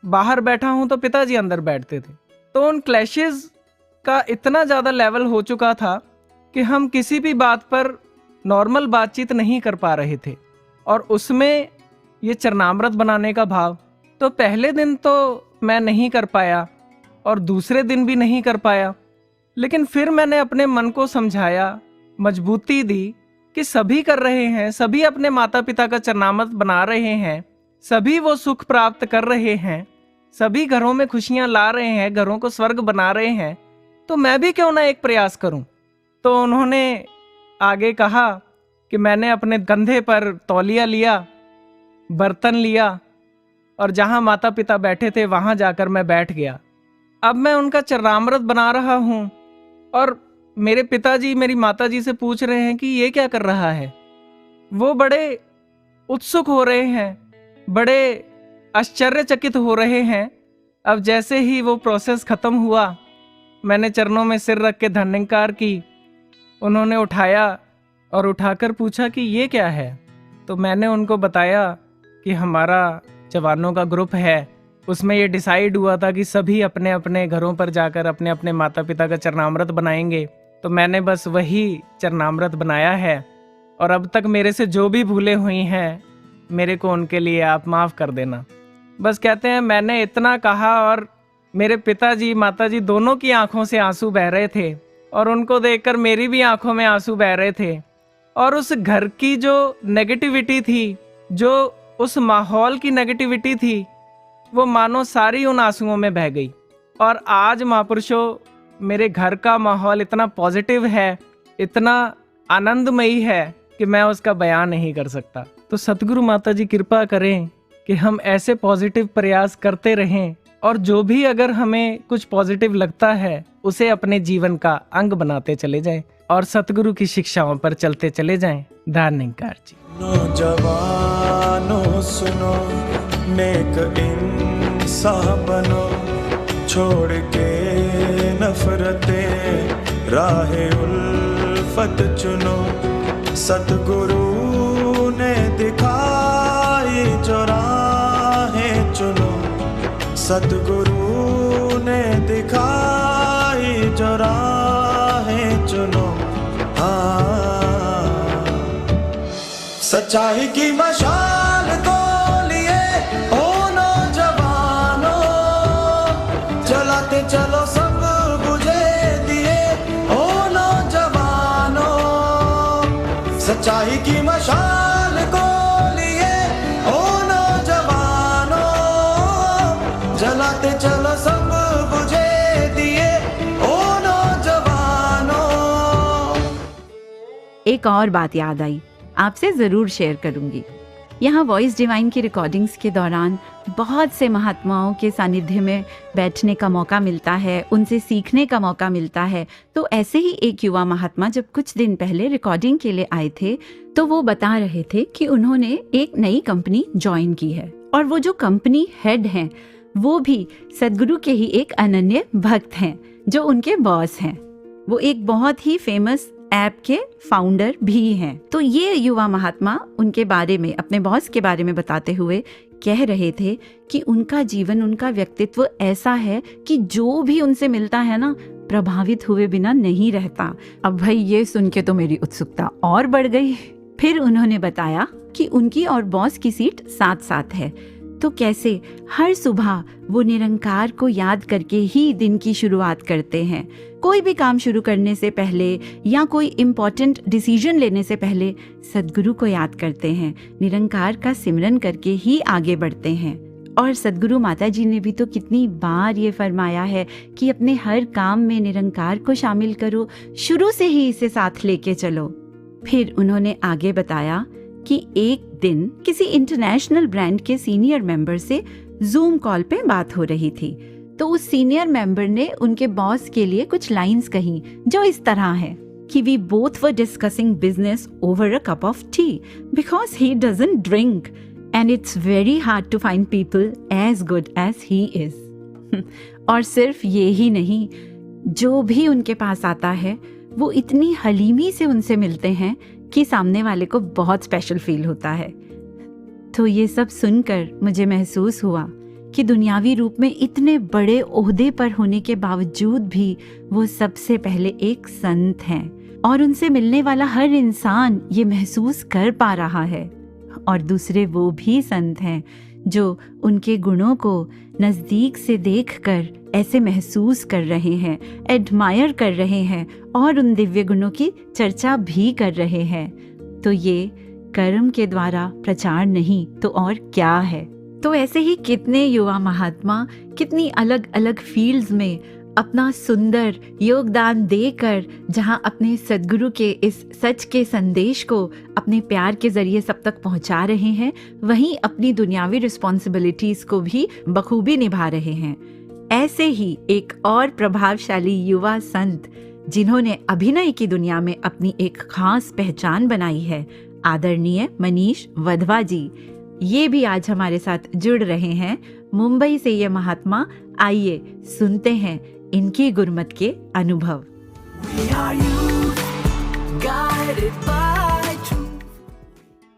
Speaker 8: बाहर बैठा हूँ तो पिताजी अंदर बैठते थे। तो उन क्लैशेस का इतना ज़्यादा लेवल हो चुका था कि हम किसी भी बात पर नॉर्मल बातचीत नहीं कर पा रहे थे। और उसमें ये चरणामृत बनाने का भाव, तो पहले दिन तो मैं नहीं कर पाया और दूसरे दिन भी नहीं कर पाया, लेकिन फिर मैंने अपने मन को समझाया, मजबूती दी कि सभी कर रहे हैं, सभी अपने माता पिता का चरणामृत बना रहे हैं, सभी वो सुख प्राप्त कर रहे हैं, सभी घरों में खुशियां ला रहे हैं, घरों को स्वर्ग बना रहे हैं, तो मैं भी क्यों ना एक प्रयास करूं। तो उन्होंने आगे कहा कि मैंने अपने कंधे पर तौलिया लिया, बर्तन लिया और जहां माता पिता बैठे थे वहां जाकर मैं बैठ गया। अब मैं उनका चरणामृत बना रहा हूं और मेरे पिताजी मेरी माताजी से पूछ रहे हैं कि ये क्या कर रहा है। वो बड़े उत्सुक हो रहे हैं, बड़े आश्चर्यचकित हो रहे हैं। अब जैसे ही वो प्रोसेस खत्म हुआ, मैंने चरणों में सिर रख के धन्यवाद की। उन्होंने उठाया और उठाकर पूछा कि ये क्या है। तो मैंने उनको बताया कि हमारा जवानों का ग्रुप है, उसमें ये डिसाइड हुआ था कि सभी अपने अपने घरों पर जाकर अपने अपने माता पिता का चरणामृत बनाएंगे। तो मैंने बस वही चरणामृत बनाया है और अब तक मेरे से जो भी भूले हुई हैं मेरे को उनके लिए आप माफ़ कर देना। बस कहते हैं मैंने इतना कहा और मेरे पिताजी माताजी दोनों की आंखों से आंसू बह रहे थे और उनको देखकर मेरी भी आंखों में आंसू बह रहे थे। और उस घर की जो नेगेटिविटी थी, जो उस माहौल की नेगेटिविटी थी, वो मानो सारी उन आंसुओं में बह गई। और आज महापुरुषों, मेरे घर का माहौल इतना पॉजिटिव है, इतना आनंदमयी है कि मैं उसका बयान नहीं कर सकता। तो सतगुरु माता जी कृपा करें कि हम ऐसे पॉजिटिव प्रयास करते रहें और जो भी अगर हमें कुछ पॉजिटिव लगता है उसे अपने जीवन का अंग बनाते चले जाएं और सतगुरु की शिक्षाओं पर चलते चले जाएं। धन्यवाद जी।
Speaker 4: नौजवानों सुनो, नेक इंसान बनो, छोड़ के नफरतें राहे उल्फत चुनो। सतगुरु ने दिखाई जो राहें चुनो, सतगुरु ने दिखाई जो राहें चुनो। हाँ, सच्चाई की मशाल को लिए ओ नौजवानों, जलाते चलो सब बुझे दिए ओ नौजवानों। सच्चाई की मशाल को लिए ओ नौजवानों, जलाते चलो सब बुझे दिए ओ नौजवानों।
Speaker 1: एक और बात याद आई, आपसे ज़रूर शेयर करूंगी। यहाँ वॉइस डिवाइन की रिकॉर्डिंग्स के दौरान बहुत से महात्माओं के सानिध्य में बैठने का मौका मिलता है, उनसे सीखने का मौका मिलता है। तो ऐसे ही एक युवा महात्मा जब कुछ दिन पहले रिकॉर्डिंग के लिए आए थे तो वो बता रहे थे कि उन्होंने एक नई कंपनी ज्वाइन की है और वो जो कंपनी हेड हैं वो भी सद्गुरु के ही एक अनन्य भक्त हैं जो उनके बॉस हैं। वो एक बहुत ही फेमस ऐप के फाउंडर भी हैं। तो ये युवा महात्मा उनके बारे में, अपने बॉस के बारे में बताते हुए कह रहे थे कि उनका जीवन, उनका व्यक्तित्व ऐसा है कि जो भी उनसे मिलता है ना, प्रभावित हुए बिना नहीं रहता। अब भाई ये सुन के तो मेरी उत्सुकता और बढ़ गई। फिर उन्होंने बताया कि उनकी और बॉस की सीट साथ साथ है, तो कैसे हर सुबह वो निरंकार को याद करके ही दिन की शुरुआत करते हैं। कोई भी काम शुरू करने से पहले या कोई इम्पोर्टेंट डिसीजन लेने से पहले सद्गुरु को याद करते हैं, निरंकार का सिमरन करके ही आगे बढ़ते हैं। और सद्गुरु माता जी ने भी तो कितनी बार ये फरमाया है कि अपने हर काम में निरंकार को शामिल करो, शुरू से ही इसे साथ लेके चलो। फिर उन्होंने आगे बताया कि एक दिन किसी इंटरनेशनल ब्रांड के सीनियर मेंबर से जूम कॉल पे बात हो रही थी, तो उस सीनियर मेंबर ने उनके बॉस के लिए कुछ लाइंस कही जो इस तरह है कि we both were discussing business over a cup of tea because he doesn't drink and it's very hard to find people as good as he is. और सिर्फ ये ही नहीं, जो भी उनके पास आता है वो इतनी हलीमी से उनसे मिलते हैं कि सामने वाले को बहुत स्पेशल फील होता है। तो ये सब सुनकर मुझे महसूस हुआ कि दुनियावी रूप में इतने बड़े ओहदे पर होने के बावजूद भी वो सबसे पहले एक संत हैं और उनसे मिलने वाला हर इंसान ये महसूस कर पा रहा है। और दूसरे वो भी संत हैं जो उनके गुणों को नज़दीक से देखकर ऐसे महसूस कर रहे हैं, एडमायर कर रहे हैं और उन दिव्य गुणों की चर्चा भी कर रहे हैं। तो ये कर्म के द्वारा प्रचार नहीं तो और क्या है। तो ऐसे ही कितने युवा महात्मा कितनी अलग अलग फील्ड्स में अपना सुंदर योगदान देकर जहां अपने सद्गुरु के इस सच के संदेश को अपने प्यार के जरिए सब तक पहुंचा रहे हैं, वहीं अपनी दुनियावी रिस्पॉन्सिबिलिटीज को भी बखूबी निभा रहे हैं। ऐसे ही एक और प्रभावशाली युवा संत जिन्होंने अभिनय की दुनिया में अपनी एक खास पहचान बनाई है, आदरणीय मनीष वधवा जी, ये भी आज हमारे साथ जुड़ रहे हैं। मुंबई से ये महात्मा, आइए सुनते हैं इनकी गुरमत के अनुभव।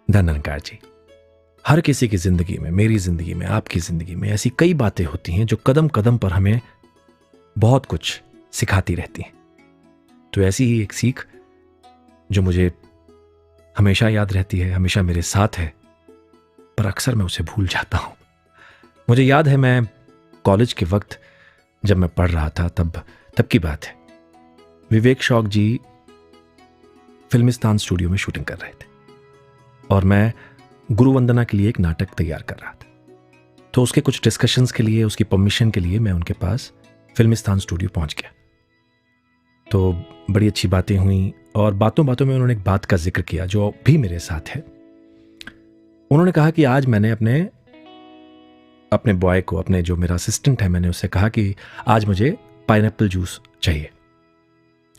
Speaker 9: धन्यकार जी, हर किसी की जिंदगी में, मेरी जिंदगी में, आपकी जिंदगी में ऐसी कई बातें होती हैं जो कदम कदम पर हमें बहुत कुछ सिखाती रहती हैं। तो ऐसी ही एक सीख जो मुझे हमेशा याद रहती है, हमेशा मेरे साथ है, पर अक्सर मैं उसे भूल जाता हूं। मुझे याद है मैं कॉलेज के वक्त जब मैं पढ़ रहा था तब की बात है। विवेक शौक जी फिल्मिस्तान स्टूडियो में शूटिंग कर रहे थे और मैं गुरु वंदना के लिए एक नाटक तैयार कर रहा था। तो उसके कुछ डिस्कशंस के लिए, उसकी परमिशन के लिए मैं उनके पास फिल्मिस्तान स्टूडियो पहुंच गया। तो बड़ी अच्छी बातें हुई और बातों बातों में उन्होंने एक बात का जिक्र किया जो भी मेरे साथ है। उन्होंने कहा कि आज मैंने अपने बॉय को, अपने जो मेरा असिस्टेंट है, मैंने उससे कहा कि आज मुझे पाइनएप्पल जूस चाहिए।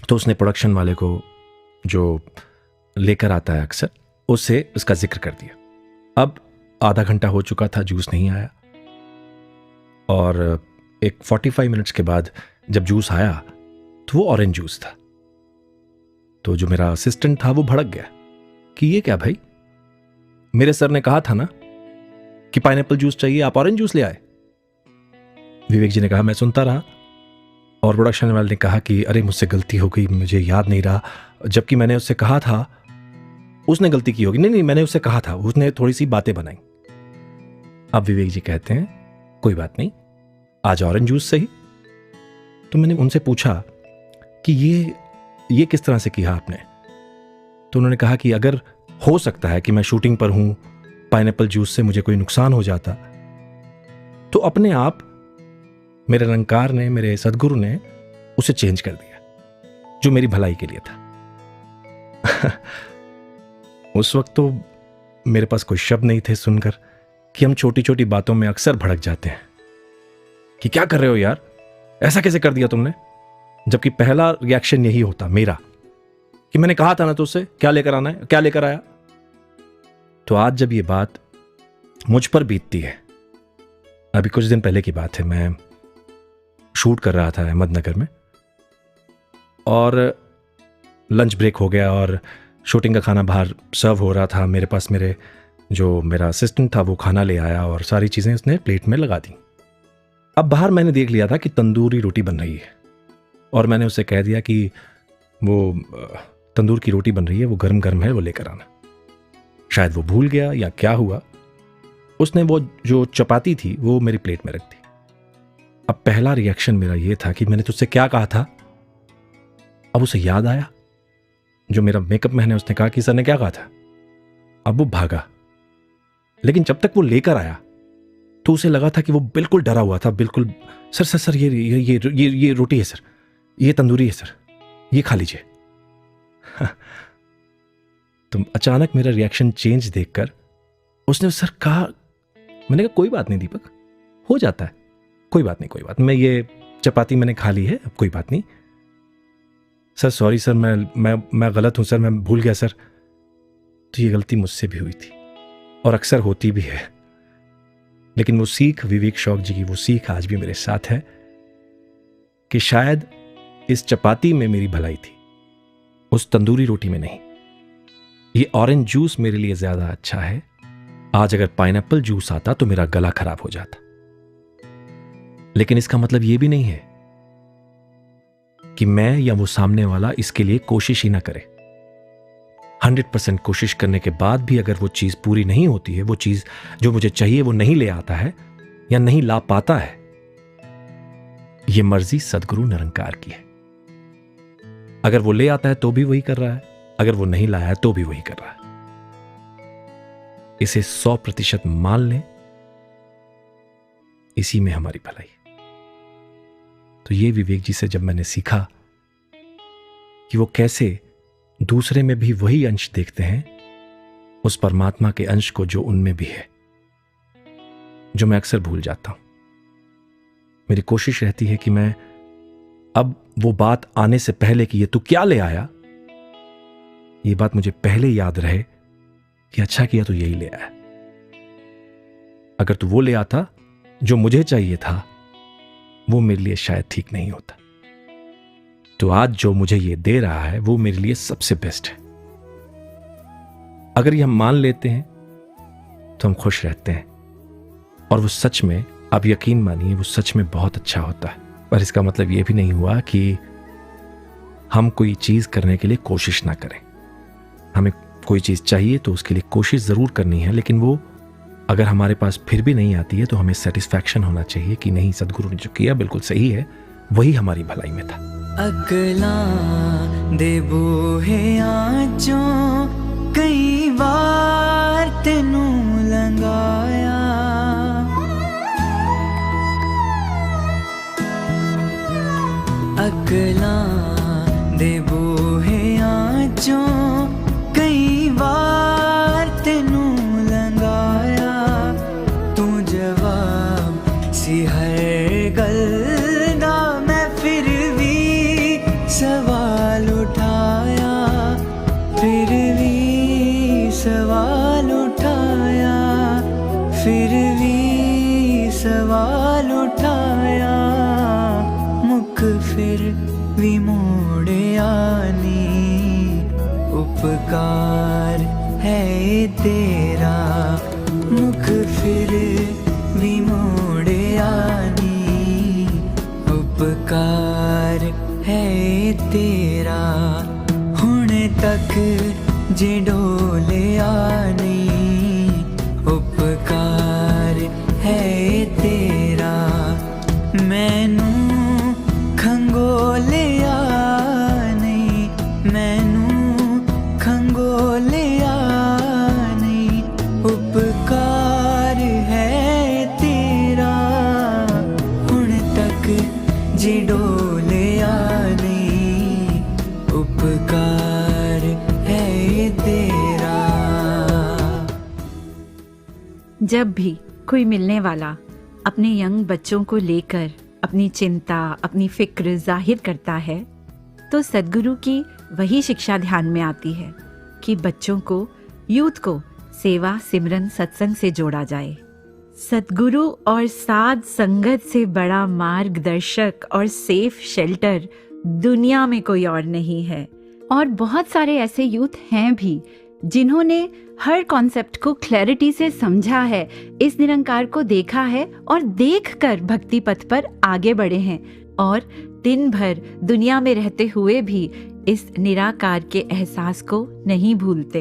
Speaker 9: तो उसने प्रोडक्शन वाले को जो लेकर आता है अक्सर, उससे उसका जिक्र कर दिया। अब आधा घंटा हो चुका था, जूस नहीं आया और एक 45 मिनट्स के बाद जब जूस आया तो वो ऑरेंज जूस था। तो जो मेरा असिस्टेंट था वो भड़क गया कि ये क्या भाई, मेरे सर ने कहा था ना कि पाइनएप्पल जूस चाहिए, आप ऑरेंज जूस ले आए। विवेक जी ने कहा मैं सुनता रहा और प्रोडक्शन वाले ने कहा कि अरे मुझसे गलती हो गई, मुझे याद नहीं रहा, जबकि मैंने उससे कहा था। उसने गलती की होगी। नहीं, मैंने उससे कहा था, उसने थोड़ी सी बातें बनाई। अब विवेक जी कहते हैं कोई बात नहीं, आज ऑरेंज जूस सही। तो मैंने उनसे पूछा कि ये किस तरह से किया आपने। तो उन्होंने कहा कि अगर हो सकता है कि मैं शूटिंग पर हूं, पाइनएप्पल जूस से मुझे कोई नुकसान हो जाता, तो अपने आप मेरे निरंकार ने, मेरे सदगुरु ने उसे चेंज कर दिया, जो मेरी भलाई के लिए था। उस वक्त तो मेरे पास कोई शब्द नहीं थे सुनकर कि हम छोटी छोटी बातों में अक्सर भड़क जाते हैं कि क्या कर रहे हो यार, ऐसा कैसे कर दिया तुमने, जबकि पहला रिएक्शन यही होता मेरा कि मैंने कहा था ना तुझसे क्या लेकर आना है, क्या लेकर आया। तो आज जब ये बात मुझ पर बीतती है, अभी कुछ दिन पहले की बात है, मैं शूट कर रहा था अहमदनगर में और लंच ब्रेक हो गया और शूटिंग का खाना बाहर सर्व हो रहा था। मेरे पास मेरा असिस्टेंट था, वो खाना ले आया और सारी चीज़ें उसने प्लेट में लगा दी। अब बाहर मैंने देख लिया था कि तंदूरी रोटी बन रही है और मैंने उससे कह दिया कि वो तंदूर की रोटी बन रही है, वो गर्म गर्म है, वो लेकर आना। शायद वो भूल गया या क्या हुआ, उसने वो जो चपाती थी वो मेरी प्लेट में रख दी। अब पहला रिएक्शन मेरा ये था कि मैंने तुझसे क्या कहा था। अब उसे याद आया, जो मेरा मेकअप मैन है उसने कहा कि सर ने क्या कहा था। अब वो भागा, लेकिन जब तक वो लेकर आया तो उसे लगा था कि वो बिल्कुल डरा हुआ था, बिल्कुल सर सर सर ये रोटी है सर, ये तंदूरी है सर, ये खा लीजिए। तो अचानक मेरा रिएक्शन चेंज देखकर उसने सर कहा, मैंने कहा कोई बात नहीं दीपक, हो जाता है, कोई बात नहीं, कोई बात, मैं ये चपाती मैंने खा ली है, अब कोई बात नहीं सर, सॉरी सर, मैं गलत हूं सर, मैं भूल गया सर। तो ये गलती मुझसे भी हुई थी और अक्सर होती भी है, लेकिन वो सीख विवेक शौक जी की, वो सीख आज भी मेरे साथ है कि शायद इस चपाती में मेरी भलाई थी, उस तंदूरी रोटी में नहीं। ये ऑरेंज जूस मेरे लिए ज्यादा अच्छा है। आज अगर पाइनएप्पल जूस आता तो मेरा गला खराब हो जाता। लेकिन इसका मतलब यह भी नहीं है कि मैं या वो सामने वाला इसके लिए कोशिश ही ना करे। 100% कोशिश करने के बाद भी अगर वो चीज पूरी नहीं होती है, वो चीज जो मुझे चाहिए वो नहीं ले आता है या नहीं ला पाता है, ये मर्जी सद्गुरु निरंकार की है। अगर वो ले आता है तो भी वही कर रहा है, अगर वो नहीं लाया है तो भी वही कर रहा है। इसे 100% मान लें, इसी में हमारी भलाई है। तो ये विवेक जी से जब मैंने सीखा कि वो कैसे दूसरे में भी वही अंश देखते हैं, उस परमात्मा के अंश को जो उनमें भी है, जो मैं अक्सर भूल जाता हूं। मेरी कोशिश रहती है कि मैं अब वो बात आने से पहले कि ये तू क्या ले आया, ये बात मुझे पहले याद रहे कि अच्छा किया तू यही ले आया। अगर तू वो ले आता जो मुझे चाहिए था, वो मेरे लिए शायद ठीक नहीं होता। तो आज जो मुझे ये दे रहा है वो मेरे लिए सबसे बेस्ट है। अगर ये हम मान लेते हैं तो हम खुश रहते हैं, और वो सच में, आप यकीन मानिए, वो सच में बहुत अच्छा होता है। पर इसका मतलब ये भी नहीं हुआ कि हम कोई चीज करने के लिए कोशिश ना करें। हमें कोई चीज चाहिए तो उसके लिए कोशिश जरूर करनी है, लेकिन वो अगर हमारे पास फिर भी नहीं आती है तो हमें सेटिस्फैक्शन होना चाहिए कि नहीं, सद्गुरु ने जो किया बिल्कुल सही है, वही हमारी भलाई में था।
Speaker 2: अगला दे बूहे आजों कई बार तेनू लंगाया, अगला दे बूहे आजों कई बार तेनू लंगाया, तू जवाब सी हर गल दा, मैं फिर भी सवाल उठाया, फिर भी सवाल उठाया, फिर भी सवाल उठाया, मुख फिर भी मोड़या नी, उपकार है तेरा, मुख फिर भी मोड़या नी, उपकार है तेरा, हुण तक जे डोलिया नी, उपकार है तेरा, मैनू खंगोलिया नहीं, मैनू खंगोलिया नहीं, उपकार है तेरा, हुण तक जे डोलिया नहीं, उपकार है तेरा।
Speaker 1: जब भी कोई मिलने वाला अपने यंग बच्चों को लेकर अपनी चिंता, अपनी फिक्र जाहिर करता है, तो सद्गुरु की वही शिक्षा ध्यान में आती है कि बच्चों को, यूथ को सेवा, सिमरन, सत्संग से जोड़ा जाए। सद्गुरु और साध संगत से बड़ा मार्गदर्शक और सेफ शेल्टर दुनिया में कोई और नहीं है। और बहुत सारे ऐसे यूथ हैं भी जिन्होंने हर कॉन्सेप्ट को क्लैरिटी से समझा है, इस निरंकार को देखा है और देखकर भक्ति पथ पर आगे बढ़े हैं, और दिन भर दुनिया में रहते हुए भी इस निराकार के एहसास को नहीं भूलते।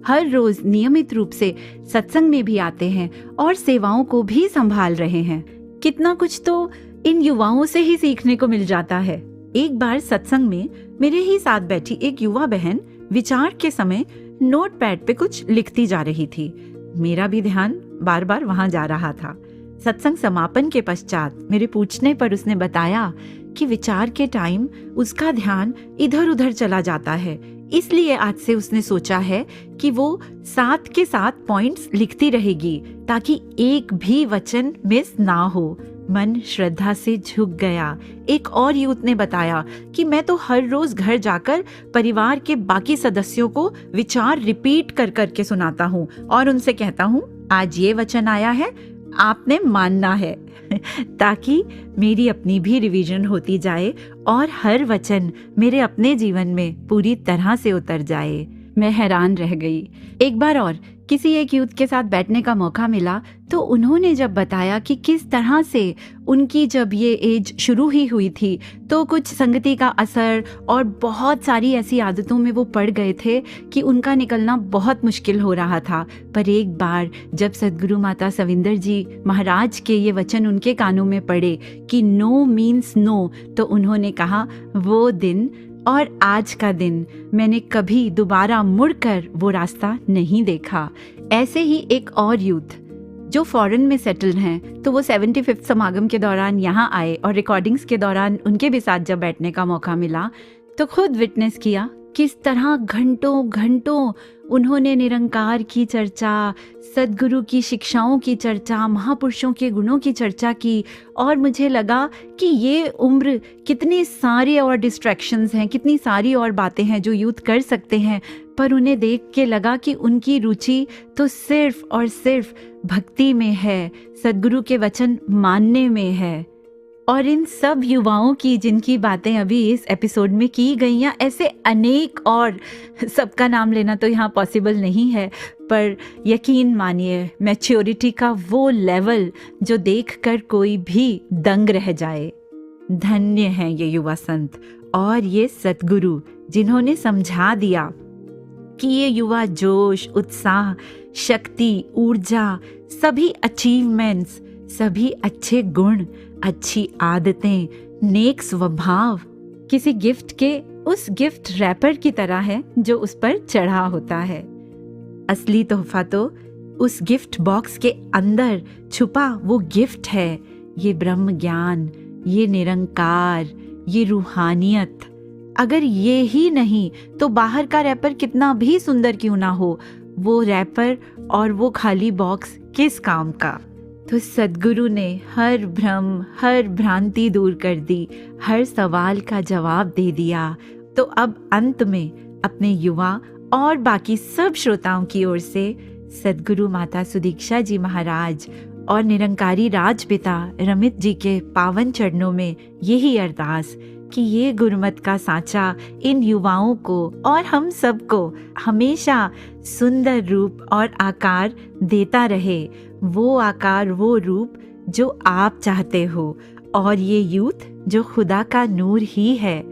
Speaker 1: हर रोज नियमित रूप से सत्संग में भी आते हैं और सेवाओं को भी संभाल रहे हैं। कितना कुछ तो इन युवाओं से ही सीखने को मिल जाता है। एक बार सत्संग में मेरे ही साथ बैठी एक युवा बहन विचार के समय नोटपैड पे कुछ लिखती जा रही थी। मेरा भी ध्यान बार बार वहां जा रहा था। सत्संग समापन के पश्चात मेरे पूछने पर उसने बताया कि विचार के टाइम उसका ध्यान इधर उधर चला जाता है, इसलिए आज से उसने सोचा है कि वो साथ के साथ पॉइंट्स लिखती रहेगी ताकि एक भी वचन मिस ना हो। मन श्रद्धा से झुक गया। एक और यूथ ने बताया कि मैं तो हर रोज घर जाकर परिवार के बाकी सदस्यों को विचार रिपीट कर करके सुनाता हूँ और उनसे कहता हूँ आज ये वचन आया है, आपने मानना है ताकि मेरी अपनी भी रिवीजन होती जाए और हर वचन मेरे अपने जीवन में पूरी तरह से उतर जाए। मैं हैरान रह गई। एक बार और किसी एक यूथ के साथ बैठने का मौका मिला तो उन्होंने जब बताया कि किस तरह से उनकी जब ये एज शुरू ही हुई थी तो कुछ संगति का असर और बहुत सारी ऐसी आदतों में वो पड़ गए थे कि उनका निकलना बहुत मुश्किल हो रहा था। पर एक बार जब सद्गुरु माता सविंदर जी महाराज के ये वचन उनके कानों में पड़े कि नो मीन्स नो, तो उन्होंने कहा वो दिन और आज का दिन मैंने कभी दोबारा मुड़कर वो रास्ता नहीं देखा। ऐसे ही एक और यूथ जो फॉरेन में सेटल्ड हैं, तो वो 75th समागम के दौरान यहाँ आए और रिकॉर्डिंग्स के दौरान उनके भी साथ जब बैठने का मौका मिला तो खुद विटनेस किया किस तरह घंटों घंटों उन्होंने निरंकार की चर्चा, सद्गुरु की शिक्षाओं की चर्चा, महापुरुषों के गुणों की चर्चा की। और मुझे लगा कि ये उम्र कितनी सारी और डिस्ट्रैक्शंस हैं, कितनी सारी और बातें हैं जो यूथ कर सकते हैं, पर उन्हें देख के लगा कि उनकी रुचि तो सिर्फ और सिर्फ भक्ति में है, सद्गुरु के वचन मानने में है। और इन सब युवाओं की जिनकी बातें अभी इस एपिसोड में की गई हैं, ऐसे अनेक और सबका नाम लेना तो यहाँ पॉसिबल नहीं है, पर यकीन मानिए मैच्योरिटी का वो लेवल जो देखकर कोई भी दंग रह जाए। धन्य हैं ये युवा संत और ये सद्गुरु जिन्होंने समझा दिया कि ये युवा जोश, उत्साह, शक्ति, ऊर्जा, सभी अचीवमेंट्स, सभी अच्छे गुण, अच्छी आदतें, नेक स्वभाव किसी गिफ्ट के उस गिफ्ट रैपर की तरह है जो उस पर चढ़ा होता है। असली तोहफा तो उस गिफ्ट बॉक्स के अंदर छुपा वो गिफ्ट है, ये ब्रह्म ज्ञान, ये निरंकार, ये रूहानियत। अगर ये ही नहीं तो बाहर का रैपर कितना भी सुंदर क्यों ना हो, वो रैपर और वो खाली बॉक्स किस काम का। तो सद्गुरु ने हर भ्रम, हर भ्रांति दूर कर दी, हर सवाल का जवाब दे दिया। तो अब अंत में अपने युवा और बाकी सब श्रोताओं की ओर से सद्गुरु माता सुदीक्षा जी महाराज और निरंकारी राजपिता रमित जी के पावन चरणों में यही अरदास कि ये गुरमत का सांचा इन युवाओं को और हम सबको हमेशा सुंदर रूप और आकार देता रहे, वो आकार, वो रूप जो आप चाहते हो। और ये यूथ जो खुदा का नूर ही है,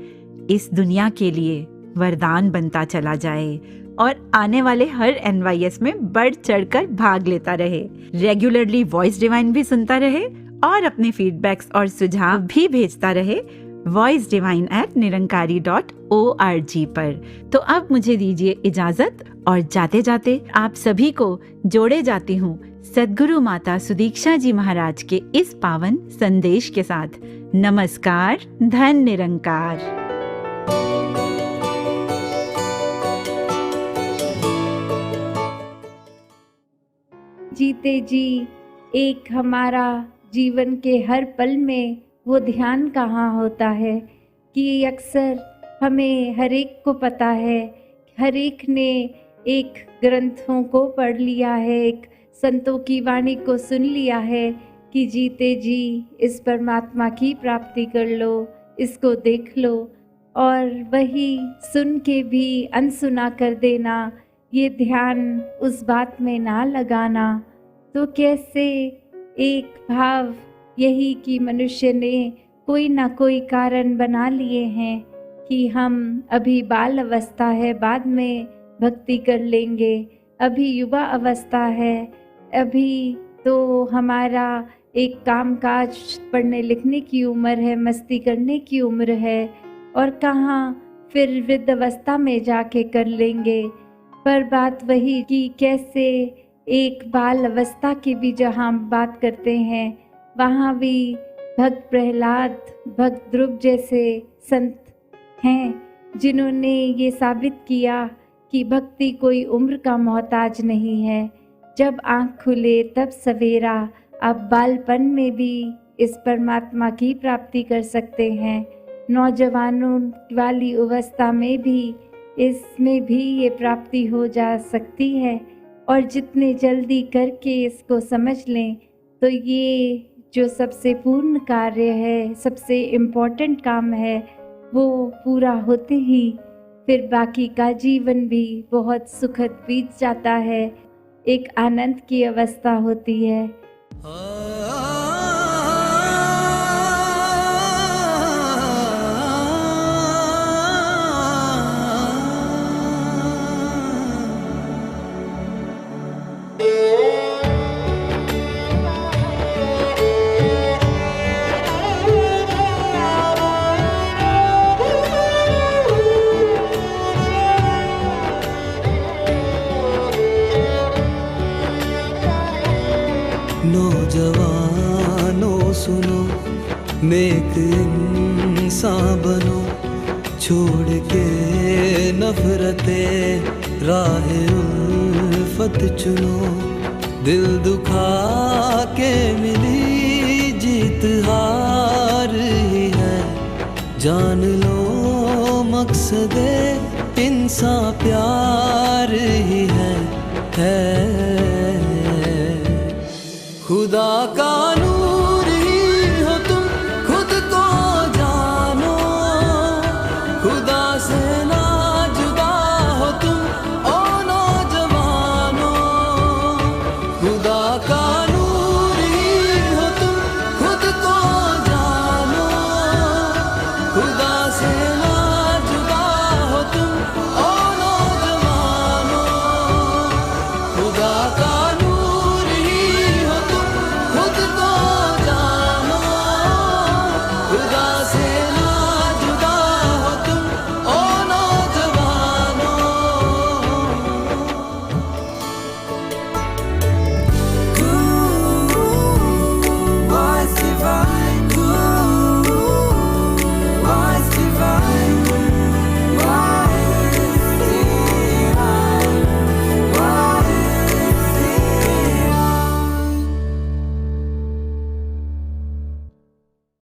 Speaker 1: इस दुनिया के लिए वरदान बनता चला जाए और आने वाले हर NYS में बढ़ चढ़कर भाग लेता रहे, रेगुलरली वॉइस डिवाइन भी सुनता रहे और अपने फीडबैक्स और सुझाव भी भेजता रहे voicedivine@nirankari.org पर। तो अब मुझे दीजिए इजाजत और जाते जाते आप सभी को जोड़े जाती हूँ सद्गुरु माता सुदीक्षा जी महाराज के इस पावन संदेश के साथ। नमस्कार, धन निरंकार।
Speaker 3: जीते जी एक हमारा जीवन के हर पल में वो ध्यान कहाँ होता है कि अक्सर हमें हर एक को पता है, हर एक ने एक ग्रंथों को पढ़ लिया है, एक संतों की वाणी को सुन लिया है कि जीते जी इस परमात्मा की प्राप्ति कर लो, इसको देख लो, और वही सुन के भी अनसुना कर देना, ये ध्यान उस बात में ना लगाना। तो कैसे एक भाव यही कि मनुष्य ने कोई ना कोई कारण बना लिए हैं कि हम अभी बाल अवस्था है, बाद में भक्ति कर लेंगे, अभी युवा अवस्था है, अभी तो हमारा एक कामकाज पढ़ने लिखने की उम्र है, मस्ती करने की उम्र है, और कहाँ फिर वृद्ध अवस्था में जाके कर लेंगे। पर बात वही कि कैसे एक बाल अवस्था की भी जहाँ बात करते हैं वहाँ भी भक्त प्रहलाद, भक्त ध्रुव जैसे संत हैं जिन्होंने ये साबित किया कि भक्ति कोई उम्र का मोहताज नहीं है। जब आँख खुले तब सवेरा, आप बालपन में भी इस परमात्मा की प्राप्ति कर सकते हैं, नौजवानों वाली अवस्था में भी इसमें भी ये प्राप्ति हो जा सकती है। और जितने जल्दी करके इसको समझ लें तो ये जो सबसे पूर्ण कार्य है, सबसे इम्पोर्टेंट काम है, वो पूरा होते ही फिर बाकी का जीवन भी बहुत सुखद बीत जाता है, एक आनंद की अवस्था होती है।
Speaker 2: नौजवानों सुनो, नेक इंसान बनो, छोड़ के नफरतें राह उल्फत चुनो। दिल दुखा के मिली जीत हार ही है, जान लो मकसदे इंसान प्यार ही है। खुदा का नूर